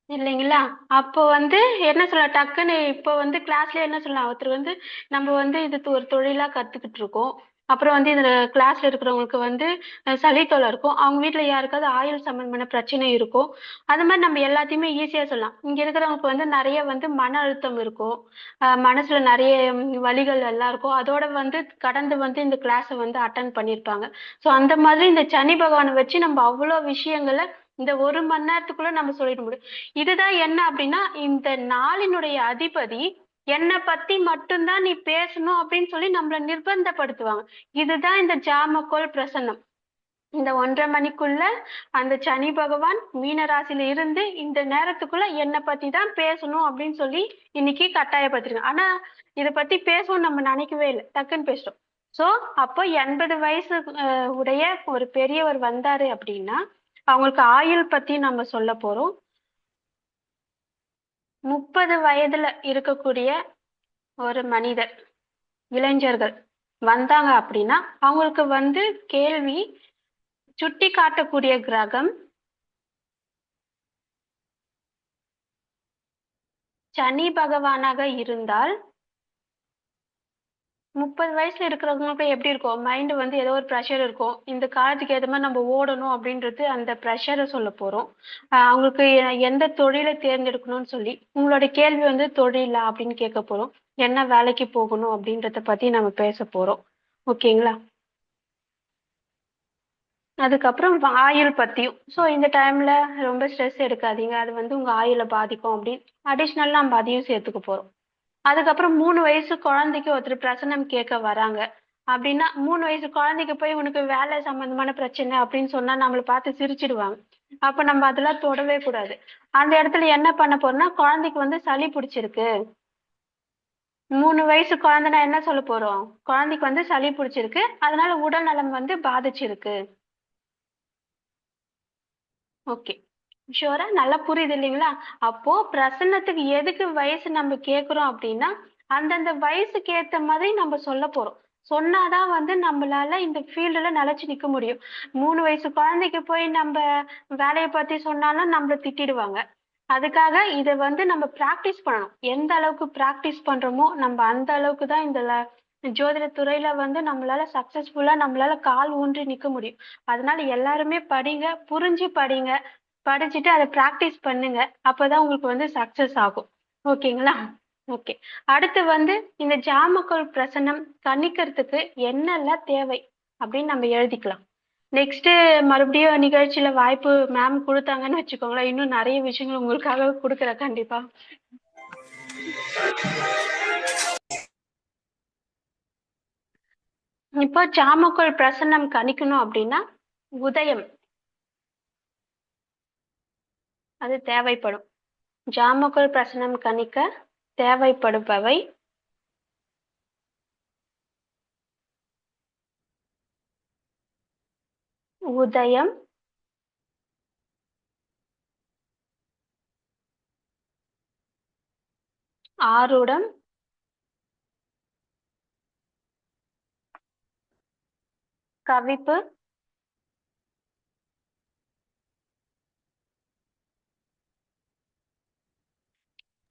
இல்லைங்களா? அப்போ வந்து என்ன சொல்லலாம், டக்குன்னு இப்போ வந்து கிளாஸ்ல என்ன சொல்லலாம், ஒருத்தர் வந்து நம்ம வந்து இது ஒரு தொழிலா கத்துக்கிட்டு இருக்கோம். அப்புறம் வந்து இதுல கிளாஸ்ல இருக்கிறவங்களுக்கு வந்து சளி தொல்லை இருக்கும், அவங்க வீட்டுல யாருக்காவது ஆயுள் சம்பந்தமான பிரச்சனை இருக்கும். அது மாதிரி நம்ம எல்லாத்தையுமே ஈஸியா சொல்லலாம். இங்க இருக்கிறவங்களுக்கு வந்து நிறைய வந்து மன அழுத்தம் இருக்கும், மனசுல நிறைய வலிகள் எல்லாம் இருக்கும். அதோட வந்து கடந்து வந்து இந்த கிளாஸை வந்து அட்டன் பண்ணியிருப்பாங்க. ஸோ அந்த மாதிரி இந்த சனி பகவானை வச்சு நம்ம அவ்வளோ விஷயங்களை இந்த 1 மணி நேரத்துக்குள்ள நம்ம சொல்லிட முடியும். இதுதான் என்ன அப்படின்னா, இந்த நாளினுடைய அதிபதி என்னை பத்தி மட்டும்தான் நீ பேசணும் அப்படின்னு சொல்லி நம்மள நிர்பந்தப்படுத்துவாங்க. இதுதான் இந்த ஜாமக்கோள் பிரசன்னம். இந்த 1:30 மணிக்குள்ள அந்த சனி பகவான் மீன ராசியில இருந்து இந்த நேரத்துக்குள்ள என்னை பத்தி தான் பேசணும் அப்படின்னு சொல்லி இன்னைக்கு கட்டாயப்படுத்திருக்காங்க. ஆனா இதை பத்தி பேசவும் நம்ம நினைக்கவே இல்லை, டக்குன்னு பேசுறோம். சோ அப்போ 80 வயசு உடைய ஒரு பெரியவர் வந்தாரு அப்படின்னா அவங்களுக்கு ஆயுள் பத்தி நம்ம சொல்ல போறோம். 30 வயதுல இருக்கக்கூடிய ஒரு மனிதர், இளைஞர்கள் வந்தாங்க அப்படின்னா அவங்களுக்கு வந்து கேள்வி சுட்டி காட்டக்கூடிய கிரகம் சனி பகவானாக இருந்தால் 30 வயசுல இருக்கிறவங்களுக்கு எப்படி இருக்கும், மைண்ட் வந்து ஏதோ ஒரு ப்ரெஷர் இருக்கும். இந்த காலத்துக்கு ஏற்ற மாதிரி நம்ம ஓடணும் அப்படின்றது அந்த ப்ரெஷரை சொல்ல போறோம். அவங்களுக்கு எந்த தொழிலை தேர்ந்தெடுக்கணும்னு சொல்லி உங்களோட கேள்வி வந்து தொழிலா அப்படின்னு கேட்க போறோம். என்ன வேலைக்கு போகணும் அப்படின்றத பத்தி நம்ம பேச போறோம். ஓகேங்களா? அதுக்கப்புறம் ஆயுள் பத்தியும். ஸோ இந்த டைம்ல ரொம்ப ஸ்ட்ரெஸ் எடுக்காதீங்க, அது வந்து உங்க ஆயுளை பாதிக்கும் அப்படின்னு அடிஷ்னல் நம்ம அதையும் சேர்த்துக்க போறோம். அதுக்கப்புறம் 3 வயசு குழந்தைக்கு ஒருத்தர் பிரசனம் கேட்க வராங்க அப்படின்னா, 3 வயசு குழந்தைக்கு போய் உனக்கு வேலை சம்பந்தமான பிரச்சனை அப்படின்னு சொன்னா நம்மளை பார்த்து சிரிச்சிடுவாங்க. அப்ப நம்ம அதெல்லாம் தொடவே கூடாது. அந்த இடத்துல என்ன பண்ண போறோம்னா, குழந்தைக்கு வந்து சளி பிடிச்சிருக்கு. 3 வயசு குழந்தைன்னா என்ன சொல்ல போறோம், குழந்தைக்கு வந்து சளி பிடிச்சிருக்கு, அதனால உடல் நலம் வந்து பாதிச்சிருக்கு. ஓகே, ஷூரா நல்லா புரியுது இல்லைங்களா? அப்போ பிரசன்னத்துக்கு எதுக்கு வயசு நம்ம கேக்குறோம் அப்படின்னா, அந்தந்த வயசுக்கு ஏத்த மாதிரி நம்ம சொல்ல போறோம். சொன்னாதான் வந்து நம்மளால இந்த ஃபீல்டுல நிலைச்சு நிக்க முடியும். 3 வயசு குழந்தைக்கு போய் நம்ம வேலையை பத்தி சொன்னாலும் நம்மள திட்டிடுவாங்க. அதுக்காக இதை வந்து நம்ம பிராக்டிஸ் பண்ணணும். எந்த அளவுக்கு பிராக்டிஸ் பண்றோமோ நம்ம அந்த அளவுக்கு தான் இந்த ஜோதிட துறையில வந்து நம்மளால சக்சஸ்ஃபுல்லா நம்மளால கால் ஊன்றி நிக்க முடியும். அதனால எல்லாருமே படிங்க, புரிஞ்சு படிங்க, படிச்சுட்டு அதை பிராக்டிஸ் பண்ணுங்க. அப்பதான் உங்களுக்கு வந்து சக்சஸ் ஆகும். ஓகேங்களா? ஓகே. அடுத்து வந்து இந்த ஜாமக்கோள் பிரசன்னம் கணிக்கிறதுக்கு என்னெல்லாம் தேவை அப்படின்னு நம்ம எழுதிக்கலாம். நெக்ஸ்ட் மறுபடியும் நிகழ்ச்சியில வாய்ப்பு மேம் கொடுத்தாங்கன்னு வச்சுக்கோங்களேன், இன்னும் நிறைய விஷயங்கள் உங்களுக்காக கொடுக்குறேன் கண்டிப்பா. இப்போ ஜாமக்கோள் பிரசன்னம் கணிக்கணும் அப்படின்னா உதயம் அது தேவைப்படும். ஜாமக்கோள் பிரசன்னம் கணிக்க தேவைப்படுபவை உதயம், ஆருடம், கவிப்பு,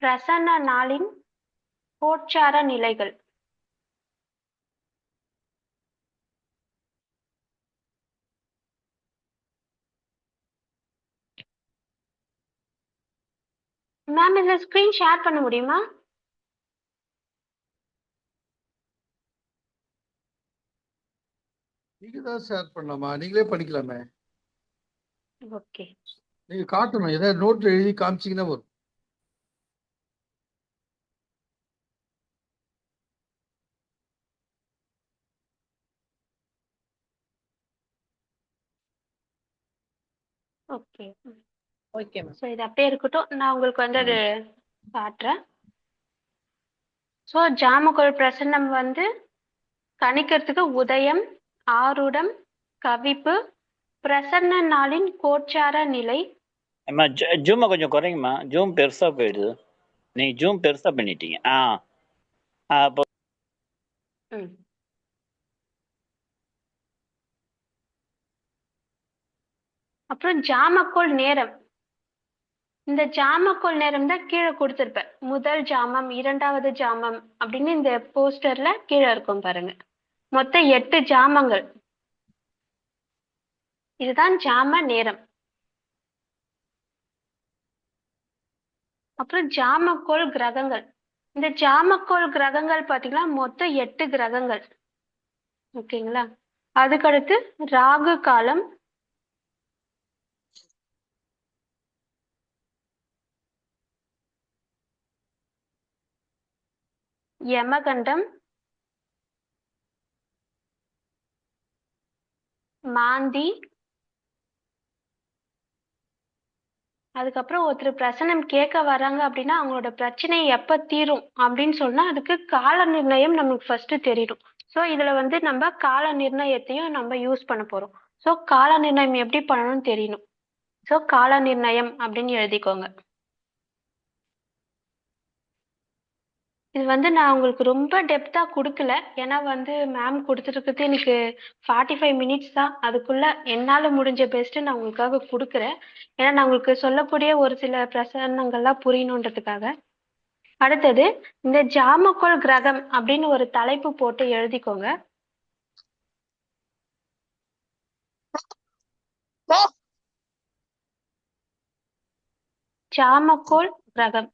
பிரசன்ன நாளின் கோச்சார நிலைகள். மேம் இந்த ஸ்கிரீன் ஷேர் பண்ண முடியுமா? நீங்க தான் ஷேர் பண்ணலாமா? நீங்களே படிக்கலாமே. ஓகே. நீங்க காட்டணும், ஏதாவது நோட்ல எழுதி காமிச்சீங்கன்னா வரும். ஓகே. Okay ma'am. ஸோ இது அப்படியே இருக்கட்டும், நான் உங்களுக்கு வந்து அது காட்டுறேன். ஸோ ஜாமக்கோள் பிரசன்னம் வந்து கணிக்கிறதுக்கு உதயம், ஆருடம், கவிப்பு, பிரசன்ன நாளின் கோச்சார நிலை. அம்மா ஜூமை கொஞ்சம் குறைங்கம்மா, ஜூம் பெருசா போயிடுது. நீங்க ஜூம் பெருசா பண்ணிட்டீங்க. அப்போ அப்புறம் ஜாமக்கோள் நேரம். இந்த ஜாமக்கோள் நேரம் தான் கீழே கொடுத்திருப்பேன். முதல் ஜாமம், இரண்டாவது ஜாமம் அப்படின்னு இந்த போஸ்டர்ல கீழே இருக்கும் பாருங்க. மொத்தம் 8 ஜாமங்கள். இதுதான் ஜாம நேரம். அப்புறம் ஜாமக்கோள் கிரகங்கள். இந்த ஜாமக்கோள் கிரகங்கள் பாத்தீங்கன்னா மொத்தம் 8 கிரகங்கள். ஓகேங்களா? அதுக்கடுத்து ராகு காலம், யமகண்டம், மாந்தி, அதுக்கப்புறம் ஒருத்தர் பிரசனம் கேட்க வராங்க அப்படின்னா அவங்களோட பிரச்சனை எப்ப தீரும் அப்படின்னு சொன்னா அதுக்கு கால நிர்ணயம் நமக்கு ஃபர்ஸ்ட் தெரியணும். ஸோ இதுல வந்து நம்ம கால நிர்ணயத்தையும் நம்ம யூஸ் பண்ண போறோம். ஸோ கால நிர்ணயம் எப்படி பண்ணணும்னு தெரியணும். ஸோ கால நிர்ணயம் அப்படின்னு எழுதிக்கோங்க. இது வந்து நான் உங்களுக்கு ரொம்ப டெப்தா கொடுக்கல, ஏன்னா வந்து மேம் கொடுத்துருக்கிறது எனக்கு 45 மினிட்ஸ் தான். அதுக்குள்ள என்னால முடிஞ்ச பெஸ்ட் நான் உங்களுக்காக கொடுக்குறேன். ஏன்னா நான் உங்களுக்கு சொல்லக்கூடிய ஒரு சில பிரசன்னங்கள்லாம் புரியணுன்றதுக்காக. அடுத்தது இந்த ஜாமக்கோள் கிரகம் அப்படின்னு ஒரு தலைப்பு போட்டு எழுதிக்கோங்க. ஜாமக்கோள் கிரகம்.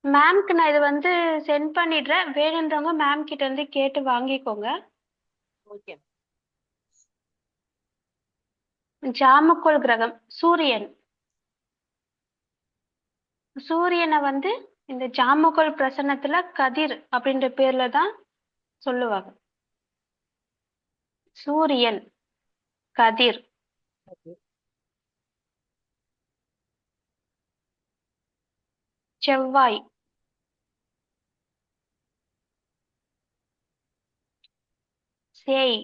மேம்க்கு நான் இது வந்து சென்ட் பண்ணிடுறேன். வேணுன்றவங்க மேம் கிட்ட இருந்து கேட்டு வாங்கிக்கோங்க. ஓகே. ஜாமக்கோள் கிரகம் சூரியன். சூரியனை வந்து இந்த ஜாமக்கோள் பிரசன்னத்துல கதிர் அப்படின்ற பேர்ல தான் சொல்லுவாங்க. சூரியன், கதிர். செவ்வாய், சேய்,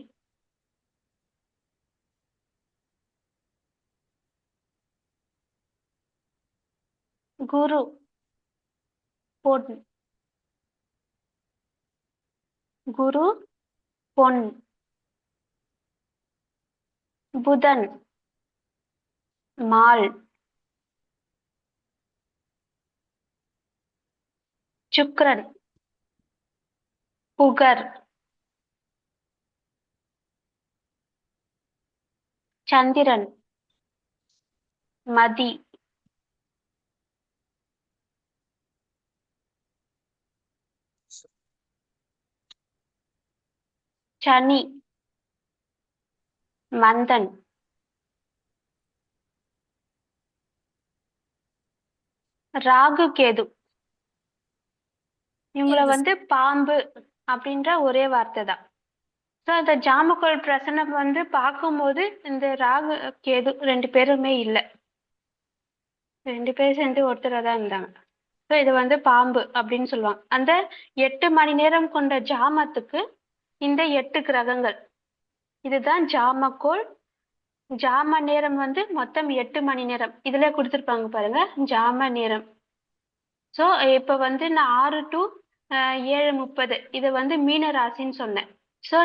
குரு, பொன். குரு, பொன். புதன், மால், சுக்கிரன், புகர், சந்திரன், மதி, சனி, மந்தன், ராகு, கேது. இவங்கள வந்து பாம்பு அப்படின்ற ஒரே வார்த்தை தான். ஸோ இந்த ஜாமக்கோள் பிரசனம் வந்து பார்க்கும்போது இந்த ராகு கேது 2 பேருமே இல்லை, 2 பேரும் சேர்ந்து ஒருத்தராக தான் இருந்தாங்க. ஸோ இது வந்து பாம்பு அப்படின்னு சொல்லுவாங்க. அந்த 8 மணி நேரம் கொண்ட ஜாமத்துக்கு இந்த 8 கிரகங்கள், இதுதான் ஜாமக்கோள். ஜாம நேரம் வந்து மொத்தம் 8 மணி நேரம். இதுல கொடுத்துருப்பாங்க பாருங்க ஜாம நேரம். ஸோ இப்போ வந்து நான் 6 to 7:30 இது வந்து மீன ராசின்னு சொன்னேன். ஸோ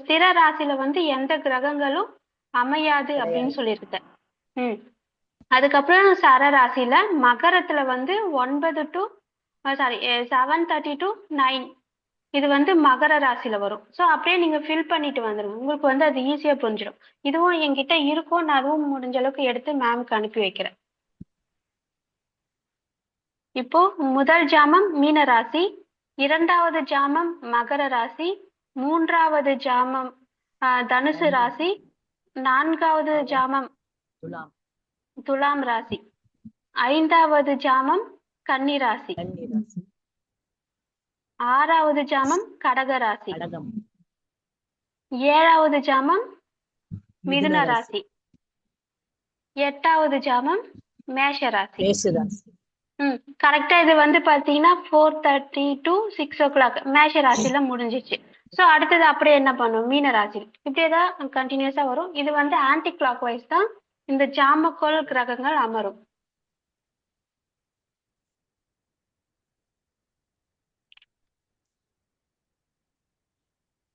ஸ்திர ராசியில வந்து எந்த கிரகங்களும் அமையாது அப்படின்னு சொல்லியிருக்கேன். அதுக்கப்புறம் சர ராசியில மகரத்துல வந்து 9 to 7:30 to 9 இது வந்து மகர ராசியில வரும். ஸோ அப்படியே நீங்க ஃபில் பண்ணிட்டு வந்துருங்க, உங்களுக்கு வந்து அது ஈஸியா புரிஞ்சிடும். இதுவும் என்கிட்ட இருக்கும், நான் அதுவும் முடிஞ்ச அளவுக்கு எடுத்து மேம்க்கு அனுப்பி வைக்கிறேன். இப்போ முதல் ஜாமம் மீன ராசி, 2வது ஜாமம் மகர ராசி, 3வது ஜாமம் தனுசு ராசி, 4வது ஜாமம் துலாம் ராசி, 5வது ஜாமம் கன்னி ராசி, 6வது ஜாமம் கடக ராசி, 7வது ஜாமம் மிதுன ராசி, 8வது ஜாமம் மேஷ ராசி. கரெக்டா இது வந்து பாத்தீங்கன்னா 4:30 to 6 o'clock மேஷ ராசியில முடிஞ்சிச்சு. ஸோ அடுத்தது அப்படியே என்ன பண்ணும் மீன ராசி, இப்படியேதான் கண்டினியூஸா வரும். இது வந்து ஆன்டி கிளாக் வைஸ் தான் இந்த ஜாமக்கோள் கிரகங்கள் அமரும்.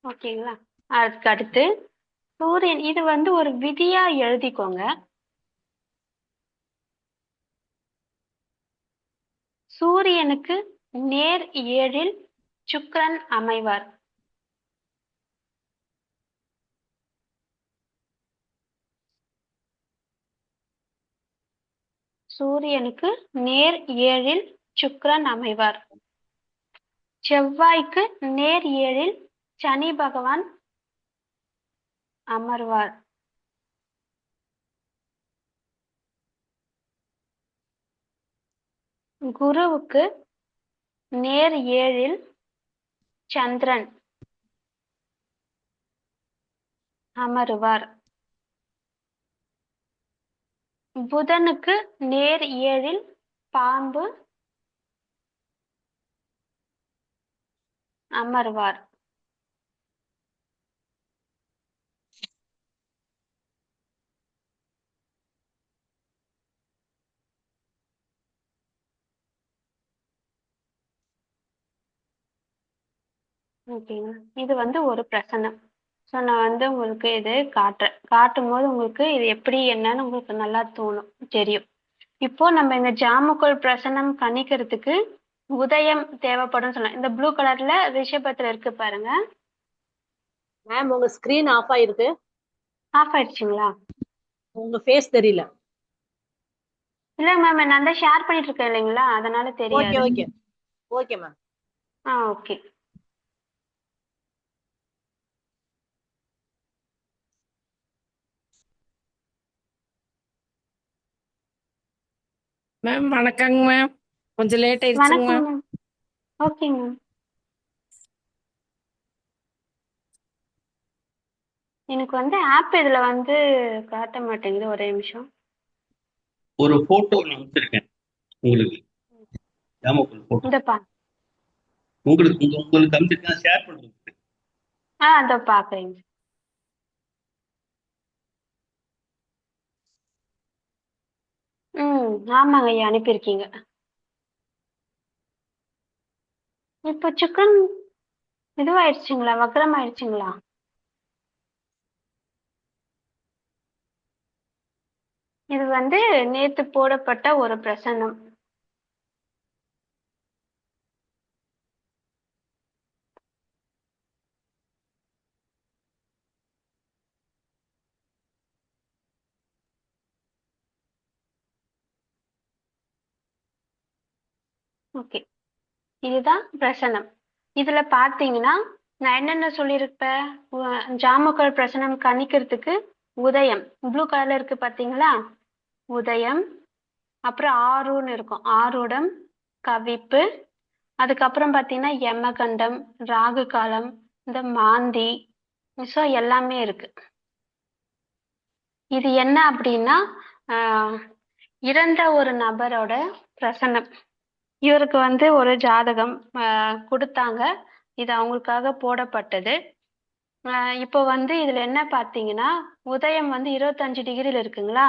ஓகேங்களா? அதுக்கு அடுத்து சூரியன், இது வந்து ஒரு விதியா எழுதிக்கோங்க. சூரியனுக்கு நேர் 7ல் சுக்கிரன் அமைவார். சூரியனுக்கு நேர் 7ல் சுக்கிரன் அமைவார். செவ்வாய்க்கு நேர் 7ல் சனி பகவான் அமர்வார். குருவுக்கு நேர் 7ல் சந்திரன் அமருவார். புதனுக்கு நேர் 7ல் பாம்பு அமர்வார். ஓகேங்களா? இது வந்து ஒரு பிரசனம். ஸோ நான் வந்து உங்களுக்கு இது காட்டுறேன். காட்டும் போது உங்களுக்கு இது எப்படி என்னன்னு உங்களுக்கு நல்லா தெரியும். இப்போ நம்ம இந்த ஜாமக்கோள் பிரசனம் கணிக்கிறதுக்கு உதயம் தேவைப்படும் சொன்னேன். இந்த ப்ளூ கலர்ல ரிஷபத்துல இருக்கு பாருங்க மேம். உங்க ஸ்கிரீன் ஆஃப் ஆயிருக்கு. ஆஃப் ஆயிடுச்சுங்களா? உங்க ஃபேஸ் தெரியல. இல்ல மேம், நான் தான் ஷேர் பண்ணிட்டு இருக்கேன் இல்லைங்களா, அதனால தெரியாது. Okay okay ma'am. Okay. Ma'am வணக்கங்க மேம், கொஞ்சம் லேட் ஆயிடுச்சுங்க வணக்கம் மேம். மேம். ஓகேங்க மேம். எனக்கு வந்து ஆப் இதுல வந்து காட்ட மாட்டேங்குது, ஒரே நிமிஷம். ஒரு போட்டோ அனுப்பிச்சிருக்கேன் உங்களுக்கு, ஜாமக்கோள் போட்டோ இந்தப்பா உங்களுக்கு அனுப்பிச்சிருக்கேன், ஷேர் பண்றேன். இதோ பாக்குறேங்க. ஆமாங்க ஐயா, அனுப்பியிருக்கீங்க. இப்போ சிக்கன் இதுவாயிடுச்சுங்களா, வக்ரம் ஆயிடுச்சுங்களா? இது வந்து நேத்து போடப்பட்ட ஒரு பிரசன்னம். ஓகே, இதுதான் பிரசனம். இதுல பாத்தீங்கன்னா நான் என்னென்ன சொல்லியிருப்பேன். ஜாமக்கோள் பிரசனம் கணிக்கிறதுக்கு உதயம் ப்ளூ கலர்ல இருக்கு பாத்தீங்களா, உதயம். அப்புறம் ஆருன்னு இருக்கும், ஆருடம், கவிப்பு. அதுக்கப்புறம் பாத்தீங்கன்னா யமகண்டம், ராகு காலம், இந்த மாந்தி, ஸோ எல்லாமே இருக்கு. இது என்ன அப்படின்னா இறந்த ஒரு நபரோட பிரசன்னம். இவருக்கு வந்து ஒரு ஜாதகம் கொடுத்தாங்க, இது அவங்களுக்காக போடப்பட்டது. இப்போ வந்து இதுல என்ன பாத்தீங்கன்னா உதயம் வந்து 25 டிகிரில இருக்குங்களா.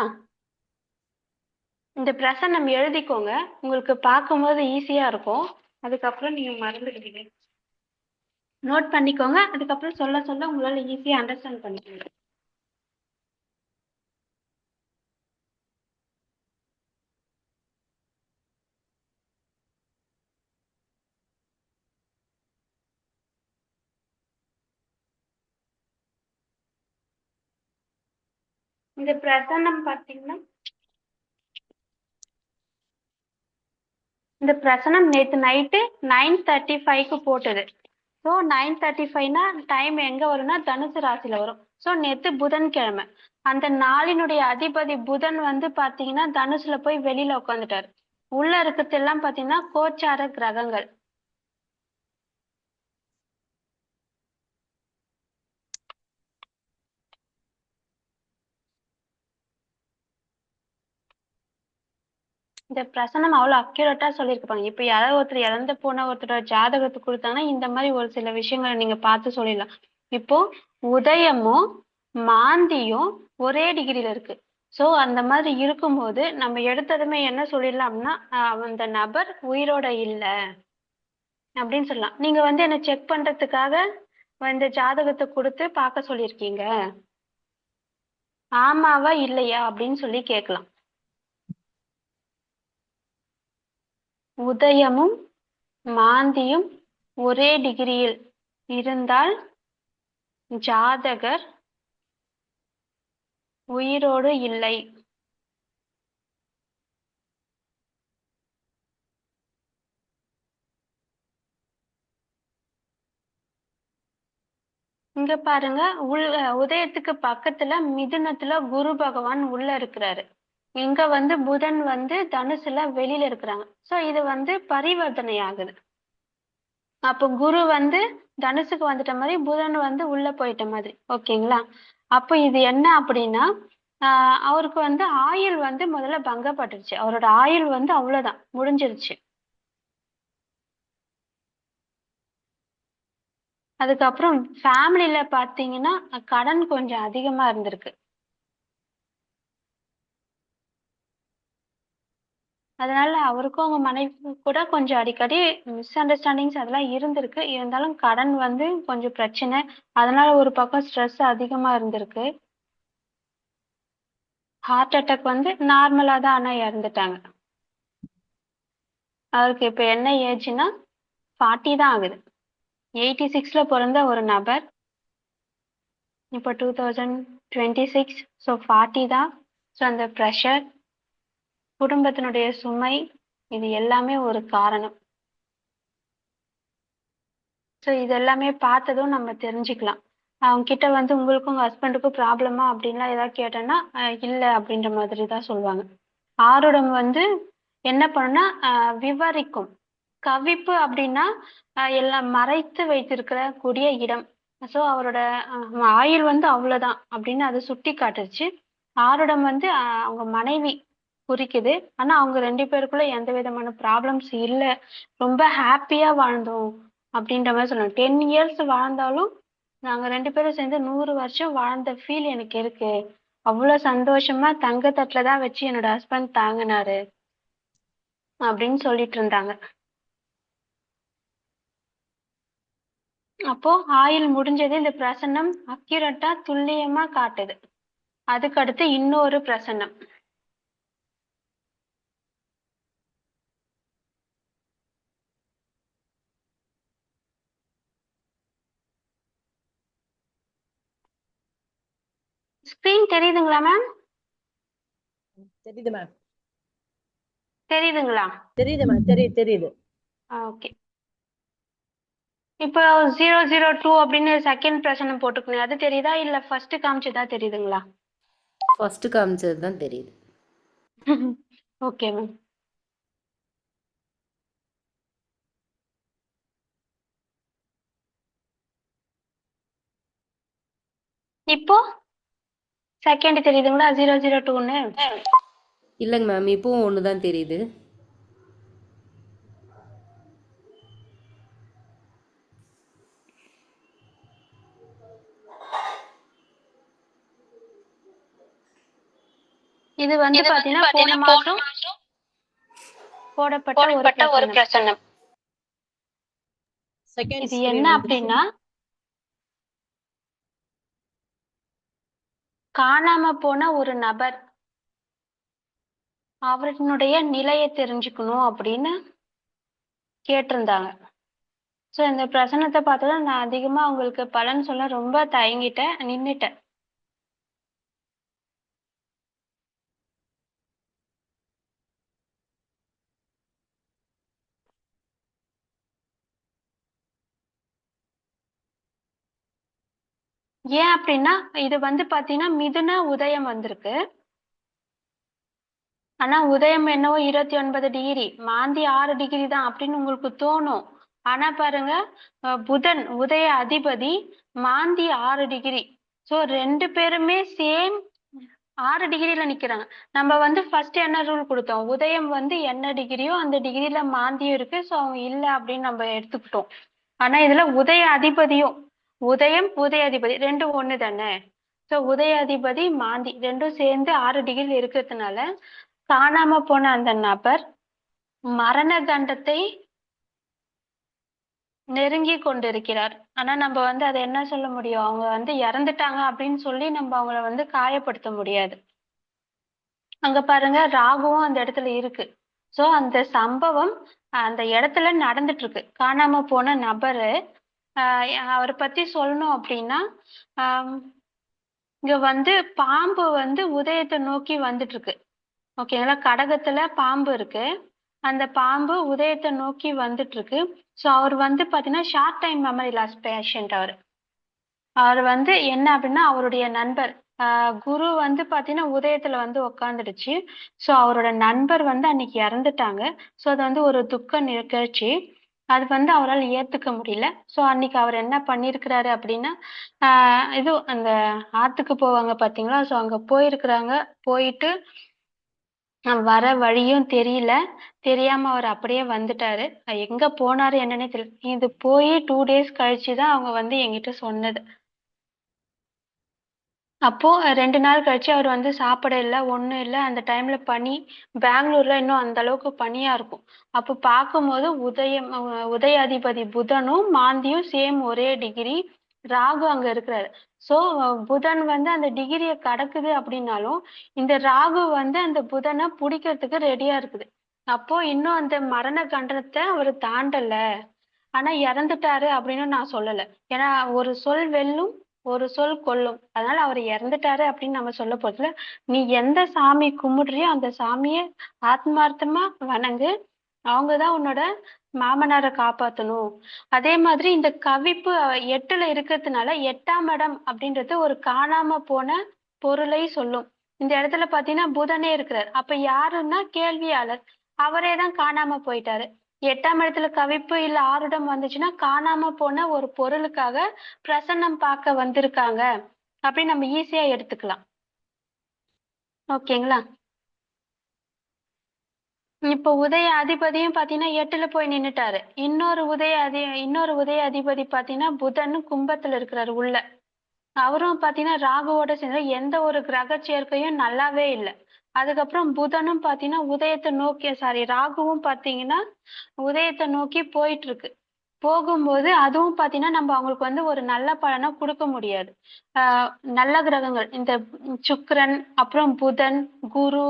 இந்த பிரசன்னம் எழுதிக்கோங்க, உங்களுக்கு பார்க்கும்போது ஈஸியா இருக்கும். அதுக்கப்புறம் நீங்க மறந்துடுவீங்க, நோட் பண்ணிக்கோங்க. அதுக்கப்புறம் சொல்ல சொல்ல உங்களால ஈஸியா அண்டர்ஸ்டாண்ட் பண்ணிக்கோங்க. இந்த பிரசன்னம் பாத்தீங்கன்னா இந்த பிரசனம் நேத்து நைட்டு 9:35க்கு போட்டது. ஸோ 9:35னா டைம் எங்க வரும்னா தனுசு ராசியில வரும். ஸோ நேத்து புதன்கிழமை, அந்த நாளினுடைய அதிபதி புதன் வந்து பாத்தீங்கன்னா தனுசுல போய் வெளியில உட்காந்துட்டாரு. உள்ள இருக்கிறது எல்லாம் பாத்தீங்கன்னா கோச்சார கிரகங்கள். இந்த பிரசனம் அவ்வளவு அக்யூரேட்டா சொல்லியிருப்பாங்க. இப்ப யாராவது ஒருத்தர் இறந்து போன ஒருத்தரோட ஜாதகத்தை கொடுத்தாங்கன்னா இந்த மாதிரி ஒரு சில விஷயங்களை நீங்க பார்த்து சொல்லிடலாம். இப்போ உதயமும் மாந்தியும் ஒரே டிகிரில இருக்கு. சோ அந்த மாதிரி இருக்கும்போது நம்ம எடுத்ததுமே என்ன சொல்லிடலாம் அப்படின்னா அந்த நபர் உயிரோட இல்ல அப்படின்னு சொல்லலாம். நீங்க வந்து என்ன செக் பண்றதுக்காக இந்த ஜாதகத்தை கொடுத்து பார்க்க சொல்லியிருக்கீங்க, ஆமாவா இல்லையா அப்படின்னு சொல்லி கேட்கலாம். உதயமும் மாந்தியும் ஒரே டிகிரியில் இருந்தால் ஜாதகர் உயிரோடு இல்லை. இங்க பாருங்க, உதயத்துக்கு பக்கத்துல மிதுனத்துல குரு பகவான் உள்ள இருக்கிறாரு. இங்க வந்து புதன் வந்து தனுசுல வெளியில இருக்கிறாங்க. சோ இது வந்து பரிவர்த்தனை ஆகுது. அப்போ குரு வந்து தனுசுக்கு வந்துட்ட மாதிரி, புதன் வந்து உள்ள போயிட்ட மாதிரி. ஓகேங்களா. அப்போ இது என்ன அப்படின்னா அவருக்கு வந்து ஆயுள் வந்து முதல்ல பங்கப்பட்டுருச்சு. அவரோட ஆயுள் வந்து அவ்வளவுதான், முடிஞ்சிருச்சு. அதுக்கப்புறம் ஃபேமிலியில பாத்தீங்கன்னா கடன் கொஞ்சம் அதிகமா இருந்திருக்கு. அதனால அவருக்கும் அவங்க மனைவி கூட கொஞ்சம் அடிக்கடி மிஸ் அண்டர்ஸ்டாண்டிங்ஸ் அதெல்லாம் இருந்திருக்கு. இருந்தாலும் கடன் வந்து கொஞ்சம் பிரச்சனை, அதனால ஒரு பக்கம் ஸ்ட்ரெஸ் அதிகமா இருந்திருக்கு. ஹார்ட் அட்டாக் வந்து நார்மலா தான், ஆனா இறந்துட்டாங்க. அவருக்கு இப்ப என்ன ஏஜ்னா 40 தான் ஆகுது. 86ல பிறந்த ஒரு நபர், இப்போ 2026. ஸோ 40 தான். ஸோ அந்த ப்ரெஷர், குடும்பத்தினுடைய சுமை, இது எல்லாமே ஒரு காரணம். ஸோ இது எல்லாமே பார்த்ததும் நம்ம தெரிஞ்சுக்கலாம். அவங்க கிட்ட வந்து உங்களுக்கும் உங்க ஹஸ்பண்டுக்கும் ப்ராப்ளமா அப்படின்லாம் ஏதாவது கேட்டோன்னா இல்லை அப்படின்ற மாதிரி தான் சொல்லுவாங்க. ஆருடம் வந்து என்ன பண்ணுன்னா விவரிக்கும். கவிப்பு அப்படின்னா எல்லாம் மறைத்து வைத்திருக்கிற கூடிய இடம். ஸோ அவரோட ஆயுள் வந்து அவ்வளவுதான் அப்படின்னு அது சுட்டி காட்டுச்சு. ஆருடம் வந்து அவங்க மனைவி குறிக்குது. ஆனா அவங்க 2 பேருக்குள்ள எந்த விதமான ப்ராப்ளம்ஸ் இல்லை, ரொம்ப ஹாப்பியா வாழ்ந்தோம் அப்படின்ற மாதிரி சொல்லணும். 10 இயர்ஸ் வாழ்ந்தாலும் நாங்க 2 பேரும் சேர்ந்து 100 வருஷம் வாழ்ந்த ஃபீல் எனக்கு இருக்கு. அவ்வளவு சந்தோஷமா தங்கத்தட்டுல தான் வச்சு என்னோட ஹஸ்பண்ட் தாங்கினாரு அப்படின்னு சொல்லிட்டு இருந்தாங்க. அப்போ ஆயுள் முடிஞ்சது. இந்த பிரசன்னம் அக்யூரேட்டா துல்லியமா காட்டுது. அதுக்கடுத்து இன்னொரு பிரசன்னம். ஸ்கிரீன் தெரியுதுங்களா மேம்? தெரியுது மேம். தெரியுதுங்களா? தெரியுது மேம். தெரியுது. ஓகே. இப்போ 002 அப்படின்னு செகண்ட் பிரசனம் போட்டுக்கணும், அது தெரியுதா இல்ல ஃபர்ஸ்ட் காமிச்சதா தெரியுதுங்களா? ஃபர்ஸ்ட் காமிச்சது தான் தெரியுது. Okay ma'am. இப்போ செகண்ட் தெரியுதுங்களா 002ன்னு? இல்லைங்க மேம், இப்போவும் ஒன்று தான் தெரியுது. இது வந்து பாத்தீங்கன்னா போன மாசம் போடப்பட்ட ஒரு பிரசன்னம். செகண்ட் இது என்ன அப்படின்னா காணாம போன ஒரு நபர் அவர்களுடைய நிலையை தெரிஞ்சுக்கணும் அப்படின்னு கேட்டிருந்தாங்க. ஸோ இந்த பிரசனத்தை பார்த்தா நான் அதிகமா உங்களுக்கு பலன் சொல்ல ரொம்ப தயங்கிட்டேன், நின்னுட்டேன். ஏன் அப்படின்னா இது வந்து பாத்தீங்கன்னா மிதுன உதயம் வந்திருக்கு. ஆனா உதயம் என்னவோ 29 டிகிரி, மாந்தி 6 டிகிரி தான் அப்படின்னு உங்களுக்கு தோணும். ஆனா பாருங்க, புதன் உதய அதிபதி மாந்தி 6 டிகிரி. ஸோ 2 பேருமே சேம் 6 டிகிரில நிக்கிறாங்க. நம்ம வந்து ஃபர்ஸ்ட் என்ன ரூல் கொடுத்தோம், உதயம் வந்து என்ன டிகிரியோ அந்த டிகிரில மாந்தியும் இருக்கு, ஸோ அவங்க இல்லை அப்படின்னு நம்ம எடுத்துக்கிட்டோம். ஆனா இதுல உதய அதிபதியும் உதயம் உதய அதிபதி ரெண்டும் ஒண்ணு தானே. ஸோ உதய அதிபதி மாந்தி ரெண்டும் சேர்ந்து 6 டிகிரி இருக்கிறதுனால காணாம போன அந்த நபர் மரண தண்டத்தை நெருங்கி கொண்டிருக்கிறார். ஆனா நம்ம வந்து அதை என்ன சொல்ல முடியும், அவங்க வந்து இறந்துட்டாங்க அப்படின்னு சொல்லி நம்ம அவங்கள வந்து காயப்படுத்த முடியாது. அங்க பாருங்க ராகுவும் அந்த இடத்துல இருக்கு. சோ அந்த சம்பவம் அந்த இடத்துல நடந்துட்டு இருக்கு. காணாம போன நபரு அவரை பத்தி சொல்லணும் அப்படின்னா இங்க வந்து பாம்பு வந்து உதயத்தை நோக்கி வந்துட்டு இருக்கு. ஓகேங்களா, கடகத்துல பாம்பு இருக்கு, அந்த பாம்பு உதயத்தை நோக்கி வந்துட்டு இருக்கு. ஸோ அவர் வந்து பாத்தீங்கன்னா short time memory loss patient. அவர் வந்து என்ன அப்படின்னா அவருடைய நண்பர் குரு வந்து பாத்தீங்கன்னா உதயத்துல வந்து உக்காந்துடுச்சு. ஸோ அவரோட நண்பர் வந்து அன்னைக்கு இறந்துட்டாங்க. ஸோ அது வந்து ஒரு துக்க நிகழ்ச்சி, அது வந்து அவரால் ஏத்துக்க முடியல. ஸோ அன்னைக்கு அவர் என்ன பண்ணிருக்கிறாரு அப்படின்னா இது அந்த ஆத்துக்கு போவாங்க பாத்தீங்களா, ஸோ அங்க போயிருக்கிறாங்க. போயிட்டு வர வழியும் தெரியல, தெரியாம அவர் அப்படியே வந்துட்டாரு. எங்க போனாரு என்னன்னே தெரியல. இது போய் 2 days கழிச்சுதான் அவங்க வந்து என்கிட்ட சொன்னது. அப்போ 2 நாள் கழிச்சு அவர் வந்து சாப்பிட இல்லை, ஒண்ணும் இல்லை. அந்த டைம்ல பனி, பெங்களூர்ல இன்னும் அந்த அளவுக்கு பனியா இருக்கும். அப்போ பார்க்கும்போது உதய அதிபதி புதனும் மாந்தியும் சேம் ஒரே டிகிரி, ராகு அங்க இருக்கிறாரு. சோ புதன் வந்து அந்த டிகிரியை கடக்குது அப்படின்னாலும் இந்த ராகு வந்து அந்த புதனை பிடிக்கிறதுக்கு ரெடியா இருக்குது. அப்போ இன்னும் அந்த மரண கண்டனத்தை அவர் தாண்டல, ஆனா இறந்துட்டாரு அப்படின்னு நான் சொல்லல. ஏன்னா ஒரு சொல் வெல்லும், ஒரு சொல் கொல்லும். அதனால அவர் இறந்துட்டாரு அப்படின்னு நம்ம சொல்ல போறதுல, நீ எந்த சாமி கும்பிடுறியோ அந்த சாமிய ஆத்மார்த்தமா வணங்கு, அவங்கதான் உன்னோட மாமனாரை காப்பாத்தணும். அதே மாதிரி இந்த கவிப்பு 8ல இருக்கிறதுனால 8ஆம் இடம் அப்படின்றது ஒரு காணாம போன பொருளை சொல்லும். இந்த இடத்துல பாத்தீங்கன்னா புதனே இருக்கிறார். அப்ப யாருன்னா கேள்வியாளர், அவரே தான் காணாம போயிட்டாரு. 8ஆம் இடத்துல கவிப்பு இல்ல ஆருடம் வந்துச்சுன்னா காணாம போன ஒரு பொருளுக்காக பிரசன்னம் பார்க்க வந்திருக்காங்க அப்படின்னு நம்ம ஈஸியா எடுத்துக்கலாம். ஓகேங்களா, இப்ப உதய அதிபதியும் பாத்தீங்கன்னா 8ல போய் நின்னுட்டாரு. இன்னொரு உதய அதிபதி பாத்தீங்கன்னா புதன் கும்பத்துல இருக்கிறாரு உள்ள. அவரும் பாத்தீங்கன்னா ராகுவோட சேர்ந்து எந்த ஒரு கிரக சேர்க்கையும் நல்லாவே இல்லை. அதுக்கப்புறம் புதனும் பாத்தீங்கன்னா உதயத்தை நோக்கி ராகுவும் பாத்தீங்கன்னா உதயத்தை நோக்கி போயிட்டு இருக்கு. போகும்போது அதுவும் பாத்தீங்கன்னா நம்ம அவங்களுக்கு வந்து ஒரு நல்ல பலனை கொடுக்க முடியாது. நல்ல கிரகங்கள் இந்த சுக்கிரன், அப்புறம் புதன், குரு,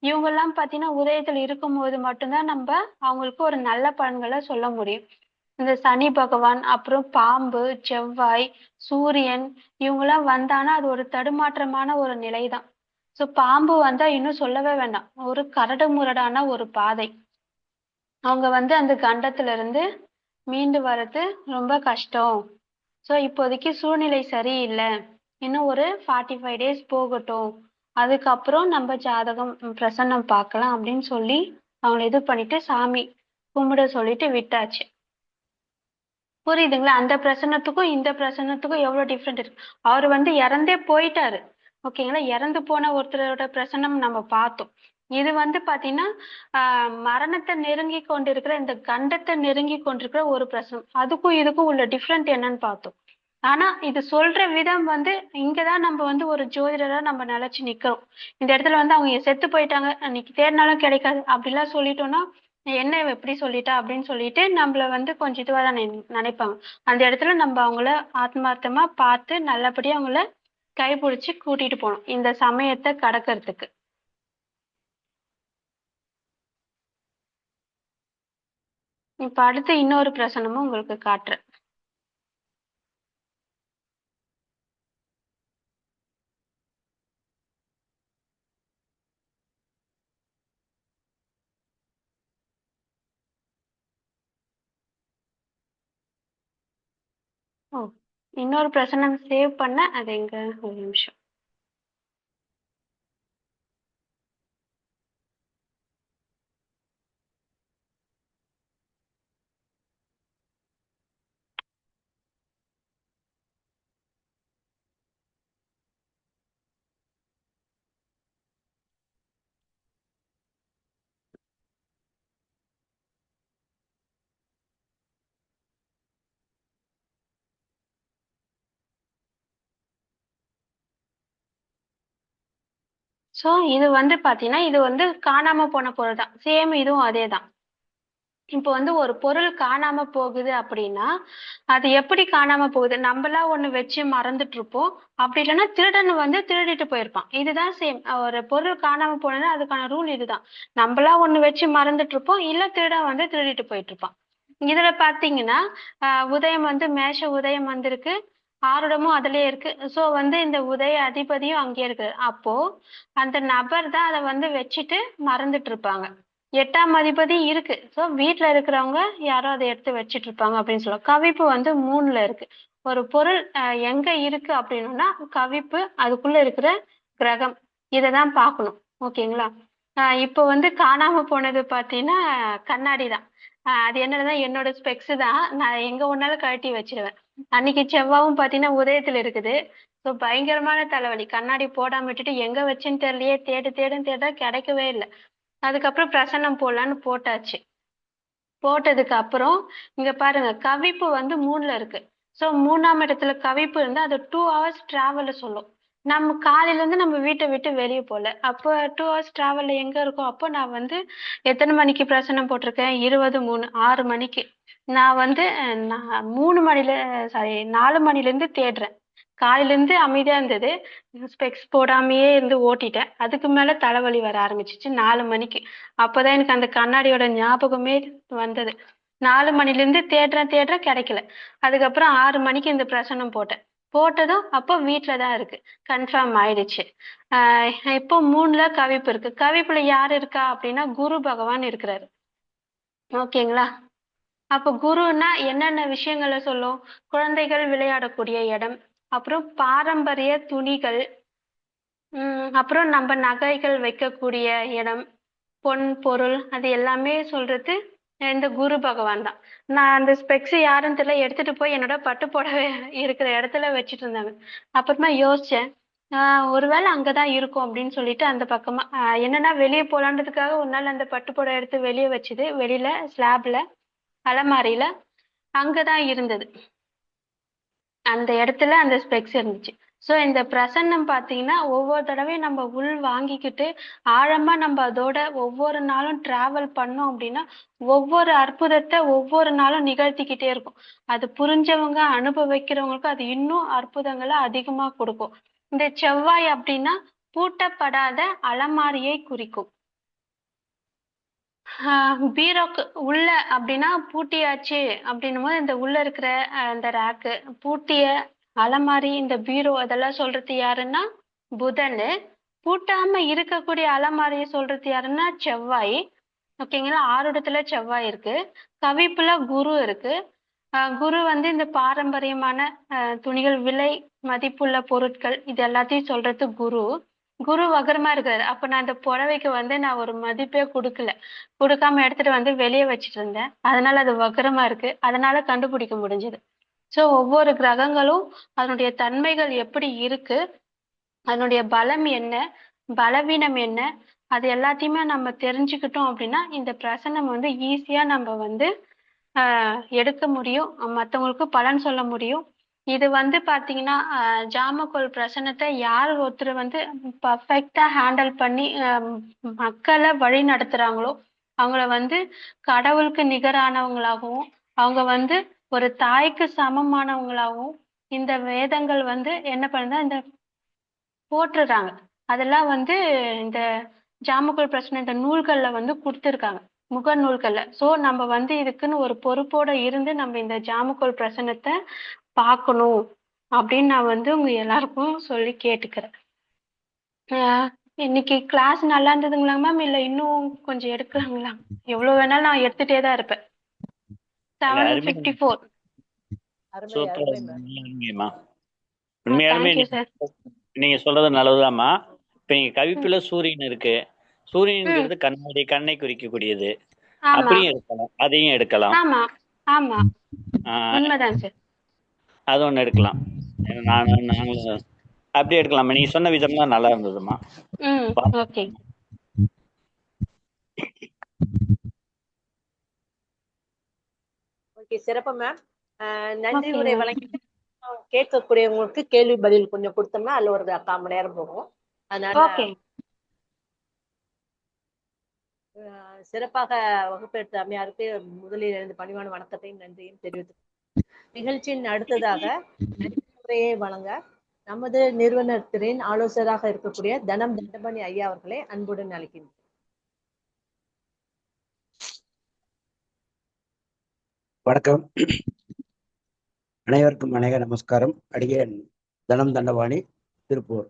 இவங்கெல்லாம் பாத்தீங்கன்னா உதயத்துல இருக்கும்போது மட்டும்தான் நம்ம அவங்களுக்கு ஒரு நல்ல பலன்களை சொல்ல முடியும். இந்த சனி பகவான், அப்புறம் பாம்பு, செவ்வாய், சூரியன் இவங்கெல்லாம் வந்தானா அது ஒரு தடுமாற்றமான ஒரு நிலைதான். ஸோ பாம்பு வந்தா இன்னும் சொல்லவே வேண்டாம். ஒரு கரடு முரடான ஒரு பாதை. அவங்க அந்த கண்டத்துல இருந்து மீண்டு வர்றது ரொம்ப கஷ்டம். ஸோ இப்போதைக்கு சூழ்நிலை சரியில்லை, இன்னும் ஒரு 45 days போகட்டும், அதுக்கப்புறம் நம்ம ஜாதகம் பிரசன்னம் பார்க்கலாம் அப்படின்னு சொல்லி அவங்களை இது பண்ணிட்டு சாமி கும்பிட சொல்லிட்டு விட்டாச்சு. புரியுதுங்களா? அந்த பிரசன்னத்துக்கும் இந்த பிரசன்னத்துக்கும் எவ்வளவு டிஃப்ரெண்ட் இருக்கு. அவர் இறந்தே போயிட்டாரு. ஓகேங்களா? இறந்து போன ஒருத்தரோட பிரசன்னம் நம்ம பார்த்தோம். இது பாத்தீங்கன்னா மரணத்தை நெருங்கி கொண்டிருக்கிற இந்த கண்டத்தை நெருங்கி கொண்டிருக்கிற ஒரு பிரசனம். அதுக்கும் இதுக்கும் உள்ள டிஃப்ரெண்ட் என்னன்னு பார்த்தோம். ஆனா இது சொல்ற விதம் இங்கதான் நம்ம ஒரு ஜோதிடரா நம்ம நிலைச்சு நிக்கிறோம். இந்த இடத்துல அவங்க செத்து போயிட்டாங்க, அன்னைக்கு தேடினாலும் கிடைக்காது அப்படிலாம் சொல்லிட்டோம்னா என்ன இவ எப்படி சொல்லிட்டா அப்படின்னு சொல்லிட்டு நம்மள கொஞ்சம் இதுவாதான் நினைப்பாங்க. அந்த இடத்துல நம்ம அவங்கள ஆத்மார்த்தமா பார்த்து நல்லபடியா அவங்கள கைப்பிடிச்சு கூட்டிட்டு போகணும் இந்த சமயத்தை கடக்கிறதுக்கு. இப்ப அடுத்து இன்னொரு பிரசனமும் உங்களுக்கு காட்டுறேன். ஓ, இன்னொரு பிரசனம் சேவ் பண்ண அது எங்க, ஒரு நிமிஷம். சோ இது பாத்தீங்கன்னா இது காணாம போன பொருள் தான். சேம் இதுவும் அதே தான். இப்போ ஒரு பொருள் காணாம போகுது அப்படின்னா அது எப்படி காணாம போகுது? நம்மளா ஒண்ணு வச்சு மறந்துட்டு இருப்போம், அப்படி இல்லைன்னா திருடன் திருடிட்டு போயிருப்பான். இதுதான் சேம். ஒரு பொருள் காணாம போனதுன்னா அதுக்கான ரூல் இதுதான். நம்மளா ஒண்ணு வச்சு மறந்துட்டு இருப்போம், இல்ல திருடன் திருடிட்டு போயிட்டு இருப்பான். இதுல பாத்தீங்கன்னா உதயம் மேஷ உதயம் வந்திருக்கு, ஆருடமும் அதுலயே இருக்கு. சோ இந்த உதய அதிபதியும் அங்கேயே இருக்கு. அப்போ அந்த நபர் தான் அதை வச்சுட்டு மறந்துட்டு இருப்பாங்க. 8ஆம் அதிபதி இருக்கு. சோ வீட்டுல இருக்கிறவங்க யாரோ அதை எடுத்து வச்சிட்டு இருப்பாங்க அப்படின்னு சொல்லுவாங்க. கவிப்பு 3ல இருக்கு. ஒரு பொருள் எங்க இருக்கு அப்படின்னா கவிப்பு, அதுக்குள்ள இருக்கிற கிரகம், இததான் பார்க்கணும். ஓகேங்களா? இப்போ காணாம போனது பாத்தீங்கன்னா கண்ணாடி தான். அது என்னதுன்னா என்னோட ஸ்பெக்ஸ் தான். நான் எங்க ஒன்னாலும் கழட்டி வச்சிருவேன். அன்னைக்கு செவ்வாவும் பாத்தீங்கன்னா உதயத்துல இருக்குது. ஸோ பயங்கரமான தலைவலி. கண்ணாடி போடாம விட்டுட்டு எங்க வச்சுன்னு தெரியலையே, தேடுன்னு தேட கிடைக்கவே இல்லை. அதுக்கப்புறம் பிரசன்னம் போடலான்னு போட்டாச்சு. போட்டதுக்கு அப்புறம் இங்க பாருங்க, கவிப்பு 3ல இருக்கு. ஸோ 3ஆம் இடத்துல கவிப்பு இருந்தா அது 2 hours டிராவல்ல சொல்லும். நம்ம காலையில இருந்து நம்ம வீட்டை விட்டு வெளியே போல, அப்போ 2 hours டிராவல்ல எங்க இருக்கோம்? அப்போ நான் எத்தனை மணிக்கு பிரசனம் போட்டிருக்கேன்? 20:03, 6 மணிக்கு. நான் நான் 3 மணில, சாரி 4 மணில இருந்து தேடுறேன். காலையில இருந்து அமைதியா இருந்தது, ஸ்பெக்ஸ் போடாமையே இருந்து ஓட்டிட்டேன். அதுக்கு மேல தலைவலி வர ஆரம்பிச்சிச்சு 4 மணிக்கு. அப்பதான் எனக்கு அந்த கண்ணாடியோட ஞாபகமே வந்தது. 4 மணில இருந்து தேடுறேன் கிடைக்கல. அதுக்கப்புறம் 6 மணிக்கு இந்த பிரசனம் போட்டதும் அப்போ வீட்டுலதான் இருக்கு, கன்ஃபார்ம் ஆயிடுச்சு. இப்போ 3ல கவிப்பு இருக்கு. கவிப்புல யார் இருக்கா அப்படின்னா குரு பகவான் இருக்கிறாரு. ஓகேங்களா? அப்ப குருன்னா என்னென்ன விஷயங்களை சொல்லும்? குழந்தைகள் விளையாடக்கூடிய இடம், அப்புறம் பாரம்பரிய துணிகள், அப்புறம் நம்ம நகைகள் வைக்கக்கூடிய இடம், பொன் பொருள், அது எல்லாமே சொல்றது இந்த குரு பகவான் தான். நான் அந்த ஸ்பெக்ஸ் யாருன்னு தெரியல, எடுத்துட்டு போய் என்னோட பட்டு புடவை இருக்கிற இடத்துல வச்சுட்டு இருந்தாங்க. அப்புறமா யோசிச்சேன், ஒருவேளை அங்கதான் இருக்கும் அப்படின்னு சொல்லிட்டு அந்த பக்கமா என்னன்னா வெளியே போலான்றதுக்காக ஒரு நாள் அந்த பட்டு புடவை எடுத்து வெளியே வச்சுது, வெளியில ஸ்லாப்ல அலமாரியில அங்கதான் இருந்தது. அந்த இடத்துல அந்த ஸ்பெக்ஸ் இருந்துச்சு. ஸோ இந்த பிரசன்னம் பார்த்தீங்கன்னா ஒவ்வொரு தடவையும் நம்ம உள் வாங்கிக்கிட்டு ஆழமா நம்ம அதோட ஒவ்வொரு நாளும் டிராவல் பண்ணோம் அப்படின்னா ஒவ்வொரு அற்புதத்தை ஒவ்வொரு நாளும் நிகழ்த்திக்கிட்டே இருக்கும். அது புரிஞ்சவங்க அனுபவிக்கிறவங்களுக்கு அது இன்னும் அற்புதங்களை அதிகமா கொடுக்கும். இந்த செவ்வாய் அப்படின்னா பூட்டப்படாத அலமாரியை குறிக்கும். பீரோக்கு உள்ள அப்படின்னா பூட்டியாச்சு அப்படின்னும் போது இந்த உள்ள இருக்கிற இந்த ரேக்கு பூட்டிய அலமாரி இந்த பீரோ அதெல்லாம் சொல்றது யாருன்னா புதனு. பூட்டாம இருக்கக்கூடிய அலமாரியை சொல்றது யாருன்னா செவ்வாய். ஓகேங்களா, 6 இடத்துல செவ்வாய் இருக்கு. கவிப்புல குரு இருக்கு. குரு வந்து இந்த பாரம்பரியமான துணிகள், விலை மதிப்புள்ள பொருட்கள் இது எல்லாத்தையும் சொல்றது குரு. குரு வகரமா இருக்காரு. அப்ப நான் இந்த புடவைக்கு வந்து நான் ஒரு மதிப்பே கொடுக்காம எடுத்துட்டு வந்து வெளியே வச்சிட்டு இருந்தேன். அதனால அது வகரமா இருக்கு. அதனால கண்டுபிடிக்க முடிஞ்சது. ஸோ ஒவ்வொரு கிரகங்களும் அதனுடைய தன்மைகள் எப்படி இருக்கு, அதனுடைய பலம் என்ன, பலவீனம் என்ன, அது எல்லாத்தையுமே நம்ம தெரிஞ்சுக்கிட்டோம் அப்படின்னா இந்த பிரசனம் வந்து ஈஸியா நம்ம வந்து எடுக்க முடியும், மற்றவங்களுக்கு பலன் சொல்ல முடியும். இது வந்து பாத்தீங்கன்னா ஜாமக்கோல் பிரசனத்தை யார் ஒருத்தர் வந்து பர்ஃபெக்டா ஹேண்டில் பண்ணி மக்களை வழி நடத்துறாங்களோ அவங்கள வந்து கடவுளுக்கு நிகரானவங்களாகவும், அவங்க வந்து ஒரு தாய்க்கு சமமானவங்களாகவும் இந்த வேதங்கள் வந்து என்ன பண்ணுதா இந்த போட்டுறாங்க. அதெல்லாம் வந்து இந்த ஜாமக்கோல் பிரச்சனை இந்த நூல்கள்ல வந்து கொடுத்துருக்காங்க, முக நூல்கள்ல. ஸோ நம்ம வந்து இதுக்குன்னு ஒரு பொறுப்போட இருந்து நம்ம இந்த ஜாமக்கோல் பிரசனத்தை பார்க்கணும் அப்படின்னு நான் வந்து உங்க எல்லாருக்கும் சொல்லி கேட்டுக்கிறேன். இன்னைக்கு கிளாஸ் நல்லா இருந்ததுங்களா மேம், இல்ல இன்னும் கொஞ்சம் எடுக்கலாங்களா? எவ்வளவு வேணாலும் நான் எடுத்துட்டே தான் இருப்பேன். 7:54. உண்மையாலுமே தேங்க்யூ சார். நீங்க சொல்றது நல்லதுதாம்மா. இப்ப நீங்க கவிப்புல சூரியன் இருக்கு. சூரியன்ங்கிறது கண்ணை குறிக்கக்கூடியது. அப்படியும் எடுக்கலாம், அதையும் எடுக்கலாம். ஆமா ஆமா உண்மைதான் சார். அது ஒண்ணு எடுக்கலாம். நாங்களும் அப்படியே எடுக்கலாமா? நீங்க சொன்ன விதம்லாம் நல்லா இருந்ததுமா. ஓகே. ஓகே, சிறப்பு மேம். நன்றி உரை வழங்கி கேட்கக்கூடியவங்களுக்கு கேள்வி பதில் கொஞ்சம் கொடுத்தோம்னா அதுல ஒரு 1/4 மணி நேரம் போகும். அதனால சிறப்பாக வகுப்பெடுத்த அம்மையாருக்கு முதலில் இருந்து பணிவான வணக்கத்தையும் நன்றியும் தெரிவித்து நிகழ்ச்சியின் அடுத்ததாக உரையை வழங்க நமது நிறுவனத்தின் ஆலோசகராக இருக்கக்கூடிய தனம் தண்டபாணி ஐயா அவர்களை அன்புடன் அழைக்கின்றேன். வணக்கம், அனைவருக்கும் அநேக நமஸ்காரம். அடியேன் தனம் தண்டபாணி, திருப்பூர்.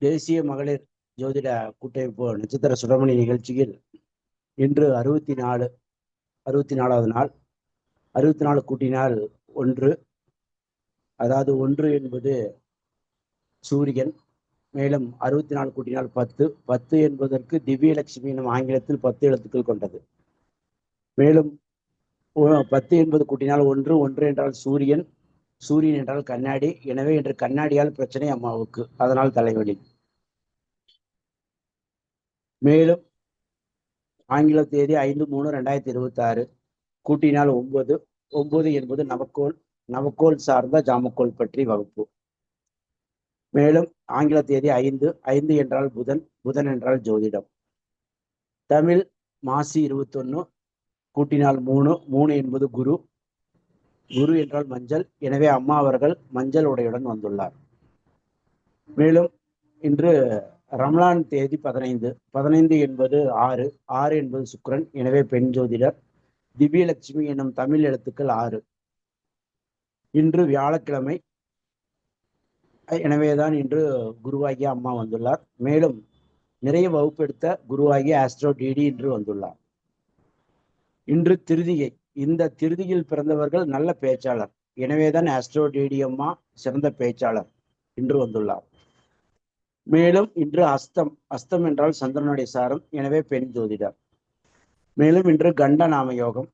தேசிய மகளிர் ஜோதிட கூட்டமைப்பு நட்சத்திர சுடமணி நிகழ்ச்சியில் இன்று 64வது நாள். 64 கூட்டினால் 1, அதாவது 1 என்பது சூரியன். மேலும் 64 கூட்டினால் 10, 10 என்பதற்கு திவ்யலட்சுமி எனும் ஆங்கிலத்தில் 10 எழுத்துக்கள் கொண்டது. மேலும் 10 என்பது கூட்டினால் 1, 1 என்றால் சூரியன், சூரியன் என்றால் கண்ணாடி. எனவே இன்று கண்ணாடியால் பிரச்சனை அம்மாவுக்கு, அதனால் தலைவலி. மேலும் ஆங்கில தேதி 5/3/2026, கூட்டினால் 9, 9 என்பது நவக்கோள், நவக்கோள் சார்ந்த ஜாமக்கோள் பற்றி வகுப்பு. மேலும் ஆங்கில தேதி 5, 5 என்றால் புதன், புதன் என்றால் ஜோதிடம். தமிழ் மாசி 21, கூட்டினால் 3, 3 என்பது குரு, குரு என்றால் மஞ்சள். எனவே அம்மா அவர்கள் மஞ்சள் உடையுடன் வந்துள்ளார். மேலும் இன்று ரம்லான் தேதி 15, 15 என்பது 6, 6 என்பது சுக்கிரன். எனவே பெண் ஜோதிடர். திவ்யலட்சுமி என்னும் தமிழ் எழுத்துக்கள் 6. இன்று வியாழக்கிழமை, எனவேதான் இன்று குருவாகிய அம்மா வந்துள்ளார். மேலும் நிறைய வகுப்பெடுத்த குருவாகிய ஆஸ்ட்ரோ டிடி இன்று வந்துள்ளார். இன்று திருதிகை. இந்த திருதியில் பிறந்தவர்கள் நல்ல பேச்சாளர். எனவேதான் ஆஸ்ட்ரோ டிடி அம்மா சிறந்த பேச்சாளர் இன்று வந்துள்ளார். மேலும் இன்று அஸ்தம், அஸ்தம் என்றால் சந்திரனுடைய சாரம். எனவே பெண் ஜோதிடர். மேலும் இன்று கண்ட நாம யோகம்.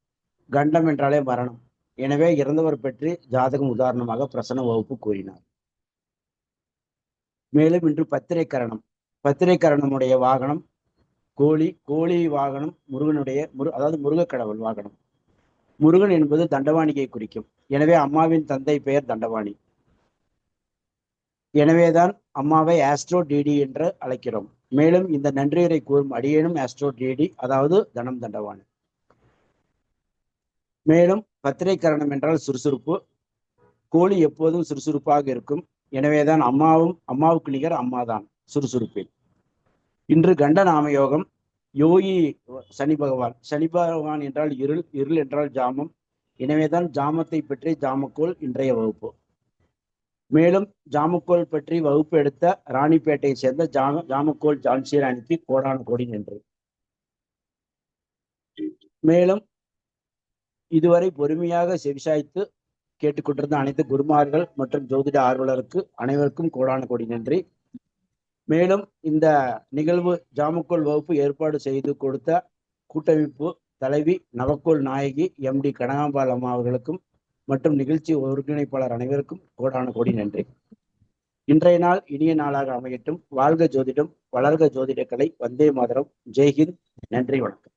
கண்டம் என்றாலே மரணம். எனவே இறந்தவர் பற்றி ஜாதகம் உதாரணமாக பிரசன வகுப்பு கூறினார். மேலும் இன்று பத்திரை கரணம். பத்திரை கரணமுடைய வாகனம் கோழி. கோழி வாகனம் முருகனுடைய அதாவது முருக கடவுள் வாகனம். முருகன் என்பது தண்டவாணியை குறிக்கும். எனவே அம்மாவின் தந்தை பெயர் தண்டவாணி. எனவேதான் அம்மாவை ஆஸ்ட்ரோ டிடி என்று அழைக்கிறோம். மேலும் இந்த நன்றியரை கூறும் அடியேனும் ஆஸ்ட்ரோ டிடி, அதாவது தனம் தண்டவாணி. மேலும் பத்திரை கரணம் என்றால் சுறுசுறுப்பு. கோழி எப்போதும் சுறுசுறுப்பாக இருக்கும். எனவேதான் அம்மாவுக்கு நிகர் அம்மாதான் சுறுசுறுப்பில். இன்று கண்ட நாம யோகம். யோகி சனி பகவான் என்றால் இருள், இருள் என்றால் ஜாமம். எனவேதான் ஜாமத்தை பற்றி ஜாமக்கோல் இன்றைய வகுப்பு. மேலும் ஜாமக்கோல் பற்றி வகுப்பு எடுத்த ராணிப்பேட்டையை சேர்ந்த ஜாமக்கோல் ஜான்சி ராணிக்கு கோடான கோடி நன்றி. மேலும் இதுவரை பொறுமையாக செவிசாய்த்து கேட்டுக்கொண்டிருந்த அனைத்து குருமார்கள் மற்றும் ஜோதிட ஆர்வலருக்கு அனைவருக்கும் கோடான கோடி நன்றி. மேலும் இந்த நிகழ்வு ஜாமக்கோல் வகுப்பு ஏற்பாடு செய்து கொடுத்த கூட்டமைப்பு தலைவி நவக்கோல் நாயகி MD கனகாம்பாள் அம்மா அவர்களுக்கும் மற்றும் நிகழ்ச்சி ஒருங்கிணைப்பாளர் அனைவருக்கும் கோடான கோடி நன்றி. இன்றைய நாள் இனிய நாளாக அமையட்டும். வாழ்க ஜோதிடம், வளர்க ஜோதிட கலை. வந்தே மாதரம். ஜெய்ஹிந்த். நன்றி, வணக்கம்.